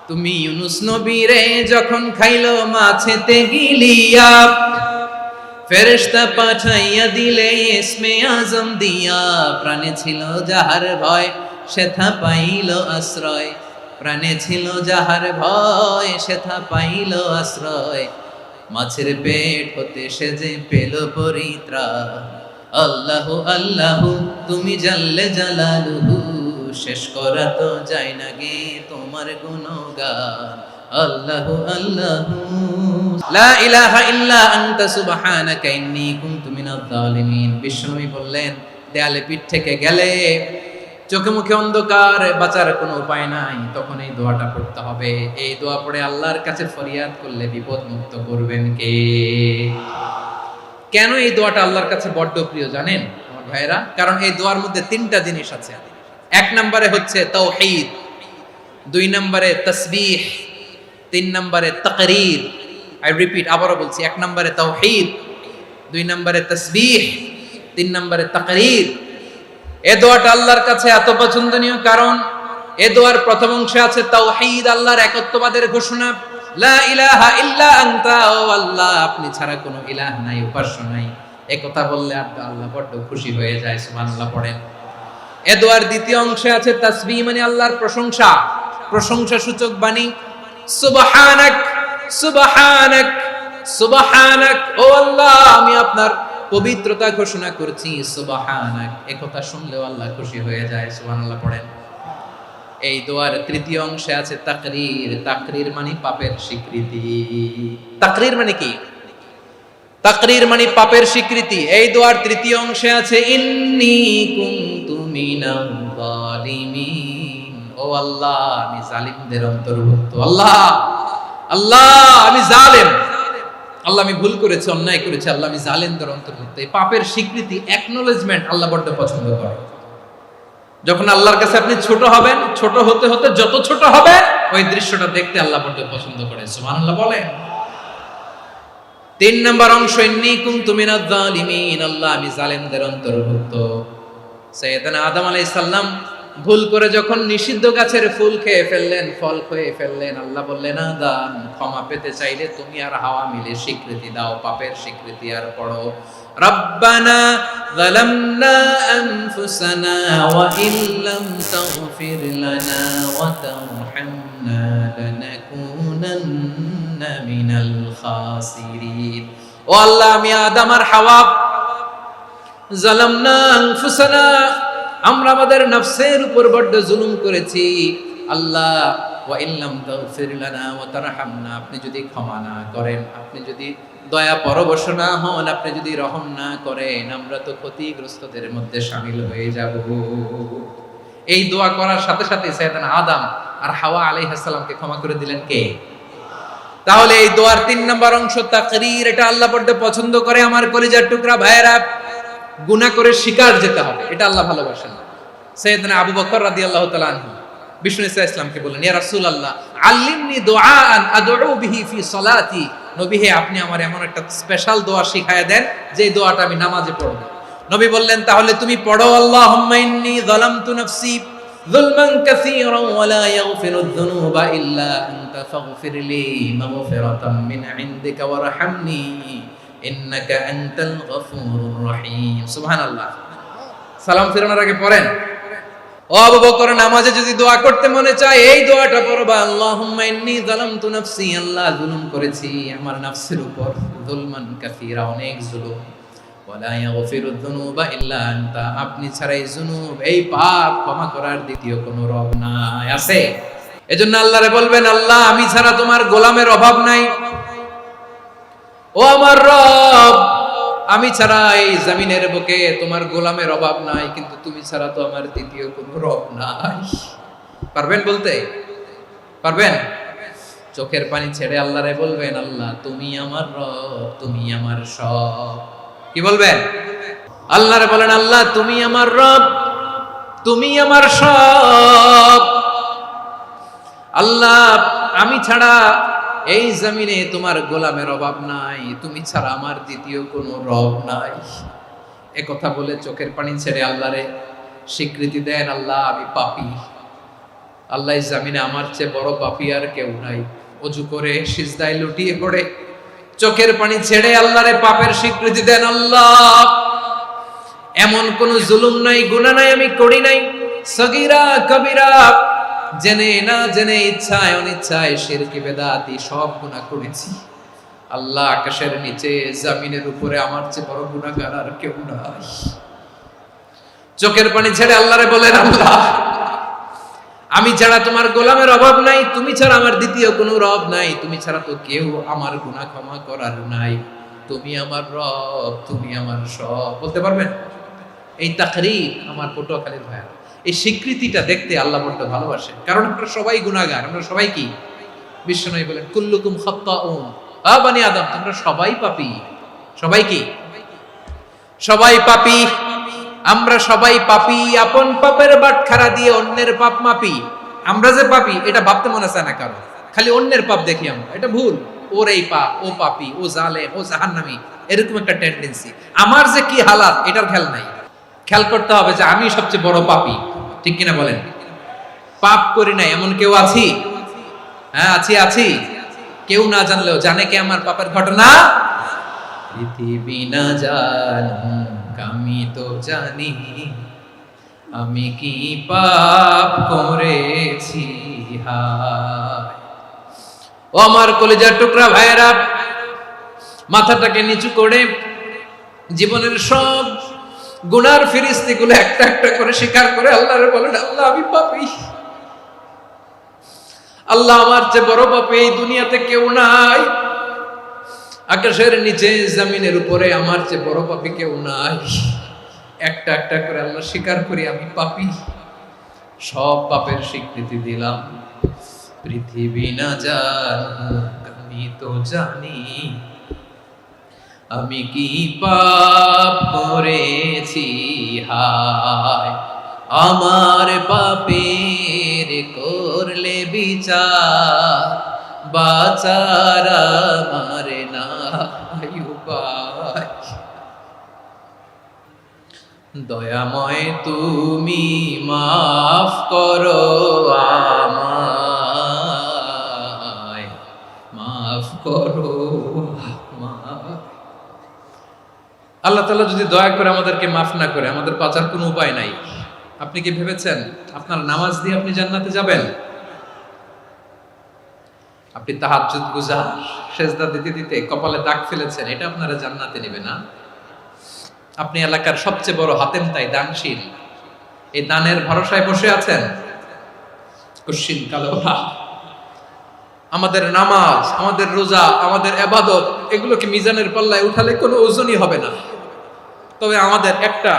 তুমি ইউনূস নবীরে যখন খাইলো মাছেতে গিলিয়া, ফেরেশতা পাঠাইয়া দিলে ইসমে আজম দিয়া। প্রাণে ছিল যাহার ভয়, সেথা পাইল আশ্রয়। প্রাণে ছিল যাহার ভয়, সেথা পাইল আশ্রয়। মাছের পেট হতে সে যে পেল পরিত্রাণ। আল্লাহু আল্লাহু তুমি জাল্লে জালালুহু, শেষ করা তো যায় না গে তোমার গুণগান। আল্লাহু আল্লাহু লা ইলাহা ইল্লা আনতা সুবহানাকা ইন্নী কুনতু মিনাজ জালিমিন। বিশ্বনবী বললেন, দেয়ালে পিঠ থেকে গেলে, চোখে মুখে অন্ধকার, বাঁচার কোনো উপায় নাই, তখন এই দোয়াটা পড়তে হবে। এই দোয়া পড়ে আল্লাহর কাছে ফরিয়াদ করলে বিপদ মুক্ত করবেন কে? কেন এই দোয়াটা আল্লাহর কাছে বড্ড প্রিয় জানেন আমার ভাইয়েরা? কারণ এই দোয়ার মধ্যে তিনটা জিনিস আছে। এক নম্বরে হচ্ছে তাওহীদ, দুই নম্বরে তাসবিহ, তিন নম্বরে তাকরীর। আই রিপিট, আবারও বলছি, এক নম্বরে তাওহীদ, দুই নম্বরে তাসবিহ, তিন নম্বরে তাকরীর। এই দোয়াটা আল্লাহর কাছে এত পছন্দনীয় কারণ এই দোয়ার প্রথম অংশে আছে তাওহীদ, আল্লাহর একত্ববাদের ঘোষণা। লা ইলাহা ইল্লা আনতা, ও আল্লাহ আপনি ছাড়া কোনো ইলাহ নাই, উপাস্য নাই। এই কথা বললে আল্লাহ বড্ড খুশি হয়ে যায়। সুবহানাল্লাহ পড়েন। এই দোয়ার দ্বিতীয় অংশে আছে তাসবিহ, মানে আল্লাহর প্রশংসা, প্রশংসা সূচক বাণী। সুবহানাক সুবহানাক সুবহানাক, ও আল্লাহ আমি আপনার পবিত্রতা ঘোষণা করছি। সুবহানাক, এই কথা শুনলেও আল্লাহ খুশি হয়ে যায়। সুবহানাল্লাহ পড়েন। এই দোয়ার তৃতীয় অংশে আছে তাকরীর। তাকরীর মানে পাপের স্বীকৃতি। তাকরীর মানে কি? তাকরীর মানে পাপের স্বীকৃতি। এই দোয়ার তৃতীয় অংশে আছে ইন্নী কুনতু মিনাজ জালিমিন, ও আল্লাহ আমি জালিমদের অন্তর্ভুক্ত। আল্লাহ আল্লাহ আমি জালেম, আল্লাহ আমি ভুল করেছি, অন্যায় করেছি, আল্লাহ আমি জালেমদের অন্তর্ভুক্ত। এই পাপের স্বীকৃতি, অ্যাকনলেজমেন্ট আল্লাহ বড্ড পছন্দ করে। যখন আল্লাহর কাছে আপনি ছোট হবেন, ছোট হতে হতে যত ছোট হবে, ওই দৃশ্যটা দেখতে আল্লাহ বড্ড পছন্দ করে। সুবহানাল্লাহ বলেন। তিন নম্বর অংশ ইন্নী কুনতু মিনাজ জালিমিন, আল্লাহ আমি জালেমদের অন্তর্ভুক্ত। সাইয়েদনা আদম আলাইহিস সালাম ভুল করে যখন নিষিদ্ধ গাছের ফুল খেয়ে ফেললেন, ফল খেয়ে ফেললেন, আল্লাহ বললেন আদম ক্ষমা পেতে চাইলে তুমি আর হাওয়া মিলে স্বীকৃতি দাও, পাপের স্বীকৃতি। আর পড়ো রব্বানা যালামনা আনফুসানা ওয়া ইল্লাম তাগফির লানা ওয়া তারহামনা লানাকুনান্না মিনাল খাসিরিন। ও আল্লাহ আমি আদম আর হাওয়া, যালামনা আনফুসানা আমরা আমাদের নফসের উপর বড্ড জুলুম করেছি। আল্লাহ ওয়া ইল্লাম তাগফির লানা ওয়া তারহামনা, আপনি যদি ক্ষমা না করেন, আপনি যদি দয়া পরবশ না হন, আপনি যদি রহম না করেন, আমরা তো ক্ষতিগ্রস্তদের মধ্যে শামিল হয়ে যাব। এই দোয়া করার সাথে সাথে সাইয়েদনা আদম আর হাওয়া আলাইহিস সালামকে ক্ষমা করে দিলেন কে? তাহলে এই দোয়ার তিন নম্বর অংশ তাকরীর, এটা আল্লাহ বড্ড পছন্দ করে। আমার কলিজার টুকরা ভাইয়েরা, গুনাহ করে শিকার যেতে হবে, এটা আল্লাহ ভালোবাসেন। সাইয়েদনা আবু বকর রাদিয়াল্লাহু তাআলা আনহু বিষ্ণু ইসলামকে বললেন, ইয়া রাসূলুল্লাহ আল্লিমনি দুআআন আদউ বিহি ফি সালাতি, নবী হে আপনি আমার এমন একটা স্পেশাল দোয়া শিখায়া দেন যে দোয়াটা আমি নামাজে পড়ব। নবী বললেন, তাহলে তুমি পড়ো আল্লাহুম্মা ইন্নী যালামতু নাফসি যুলমান কাসীরান ওয়া লা ইয়াগফিরুয যুনুবা ইল্লা আনতা ফাগফির লি মাগফিরাতাম মিন ইনদিকা ওয়ারহামনি ইন্নাকা আনতাল গফুরুর রহিম। সুবহানাল্লাহ। সালাম ফিরানোর আগে পড়েন। ও আবু বকর, নামাজে যদি দোয়া করতে মনে চায় এই দোয়াটা পড়বা, আল্লাহুম্মা ইন্নী যালামতু নাফসি, আল্লাহ জুলুম করেছি আমার নফসের উপর, যুলমান কাসীরা, অনেক জুলুম, ওয়া লা ইয়াগফিরুয যুনুবা ইল্লা আনতা, আপনি ছাড়া এই জুনুব, এই পাপ ক্ষমা করার দ্বিতীয় কোনো রব নাই। আছে? এজন্য আল্লাহরে বলবেন, আল্লাহ আমি ছাড়া তোমার গোলামের অভাব নাই, ও আমার রব আমি ছাড়া এই জমিনের বুকে তোমার গোলামের অভাব নাই, কিন্তু তুমি ছাড়া তো আমার দ্বিতীয় কোনো রব নাই। পারবেন বলতে? পারবেন? চোখের পানি ছেড়ে আল্লাহরে বলবেন, আল্লাহ তুমি আমার রব, তুমি আমার সব। কি বলবেন? আল্লাহরে বলেন, আল্লাহ তুমি আমার রব, তুমি আমার সব। আল্লাহ আমি ছাড়া এই জমিনে তোমার গোলামের অভাব নাই, তুমি ছাড়া আমার দ্বিতীয় কোনো রব নাই। একথা বলে চোখের পানি ছেড়ে আল্লাহরে স্বীকৃতি দেন, আল্লাহ আমি পাপী, আল্লাহ এই জমিনে আমার চেয়ে বড় পাপী আর কেউ নাই। ওযু করে সিজদায় লুটিয়ে পড়ে চোখের পানি ছেড়ে আল্লাহরে পাপের স্বীকৃতি দেন, আল্লাহ এমন কোন জুলুম নাই, গুনাহ নাই আমি করি নাই, সগীরা কবিরা, জেনে না জেনে, ইচ্ছায় অনিচ্ছায়, শিরকি বেদাতি সব গুনাহ করেছি। আল্লাহ আকাশের নিচে জমিনের উপরে আমার চেয়ে বড় গুনাহগার আর কেউ নাই। চোখের পানি ছেড়ে আল্লাহরে বলেন, আল্লাহ আমি ছাড়া তোমার গোলামের অভাব নাই, তুমি ছাড়া আমার দ্বিতীয় কোনো রব নাই, তুমি ছাড়া তো কেউ আমার গুনাহ ক্ষমা করার নাই, তুমি আমার রব, তুমি আমার সব। বলতে পারবেন? এই তাকরীর আমার পটুয়াখালীর ভাইয়া, এই স্বীকৃতিটা দেখতে আল্লাহ বড় ভালোবাসেন, কারণ আমরা সবাই গুনাহগার, আমরা সবাই কি? বিশ্বনবী বলেন, কুল্লুকুম খাত্তাউন, আ বনি আদম তোমরা সবাই পাপী। সবাই কি? সবাই পাপী। আমরা সবাই পাপী, আপন পাপের বাটখারা দিয়ে অন্যের পাপ মাপি। আমরা যে পাপী এটা ভাবতে মনে চায় না কারো, খালি অন্যের পাপ দেখি আমরা, এটা ভুল। ওর এই পাপ, ও পাপী, ও জালেম, ও জাহান্নামী, এরকম একটা টেন্ডেন্সি। আমার যে কি হালাত এটার খেয়াল নাই। খেয়াল করতে হবে যে আমি সবচেয়ে বড় পাপী, ঠিক কিনা বলেন? পাপ করি নাই এমন কেউ আছি? হ্যাঁ আছি, আছি। কেউ না জানলেও জানে কে আমার পাপের ঘটনা? পৃথিবী না জানুক আমি তো জানি, আমি কি পাপ করেছি হায়। ও আমার কলিজার টুকরা ভাইয়েরা, মাথাটাকে নিচু করে জীবনের সব গুনার ফিরিস্তিগুলো একটা একটা করে স্বীকার করে আল্লাহরে বলেন, আল্লাহ আমি পাপী, আল্লাহ আমার চেয়ে বড় পাপী এই দুনিয়াতে কেউ নাই, আকাশের নিচে জমিনের উপরে আমার চেয়ে বড় পাপী কেউ নাই। একটা একটা করে আল্লাহ স্বীকার করি আমি পাপী, সব পাপের স্বীকৃতি দিলাম। পৃথিবী না জানুক আমি তো জানি, আমি কি পাপ করেছি হায়। আমার পাপের করলে বিচার, বাঁচার আমার নাই উপায়। দয়াময় তুমি মাফ করো আমায়, মাফ করো আমায়। আল্লাহ তাআলা যদি দয়া করে আমাদেরকে মাফ না করে, আমাদের বাঁচার কোনো উপায় নাই। আপনি কি ভেবেছেন আপনার নামাজ দিয়ে আপনি জান্নাতে যাবেন? আপনি তাহাজ্জুদ গুজার, সেজদা দিতে দিতে কপালে দাগ ফেলেছেন, এটা আপনারা জান্নাতে নেবে না। আপনি এলাকার সবচেয়ে বড় হাতেম তাই দানশীল, এই দানের ভরসায় বসে আছেন, কুশ্চিন কালো না। আমাদের নামাজ, আমাদের রোজা, আমাদের ইবাদত, এগুলোকে মিজানের পাল্লায় উঠালে কোনো ওজনই হবে না। তবে আমাদের একটা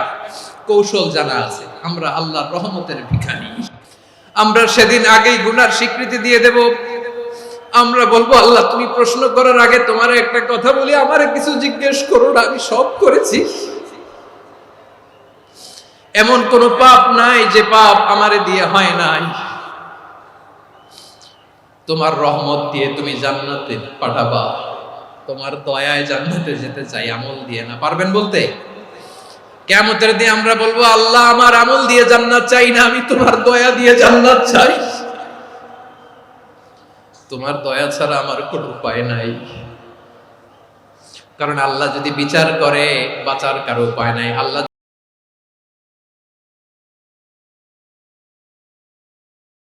কৌশল জানা আছে, আমরা আল্লাহর রহমতের ভিখারি। আমরা সেদিন আগেই গুনার স্বীকৃতি দিয়ে দেব। আমরা বলবো, আল্লাহ তুমি প্রশ্ন করার আগে তোমার একটা কথা বলি, আমারে কিছু জিজ্ঞেস করো না, আমি সব করেছি। এমন কোন পাপ নাই যে পাপ আমারে দিয়ে হয় নাই। তোমার রহমত দিয়ে তুমি জান্নাতে পাঠাবা, তোমার দয়ায় জান্নাতে যেতে চাই, আমল দিয়ে না। পারবেন বলতে? কিয়ামতের দিন আমরা বলবো, আল্লাহ আমার আমল দিয়ে জান্নাত চাই না, আমি তোমার দয়া দিয়ে জান্নাত চাই। তোমার দয়া ছাড়া আমার কোনো উপায় নাই। কারণ আল্লাহ যদি বিচার করে বাঁচার কারো উপায় নাই। আল্লাহ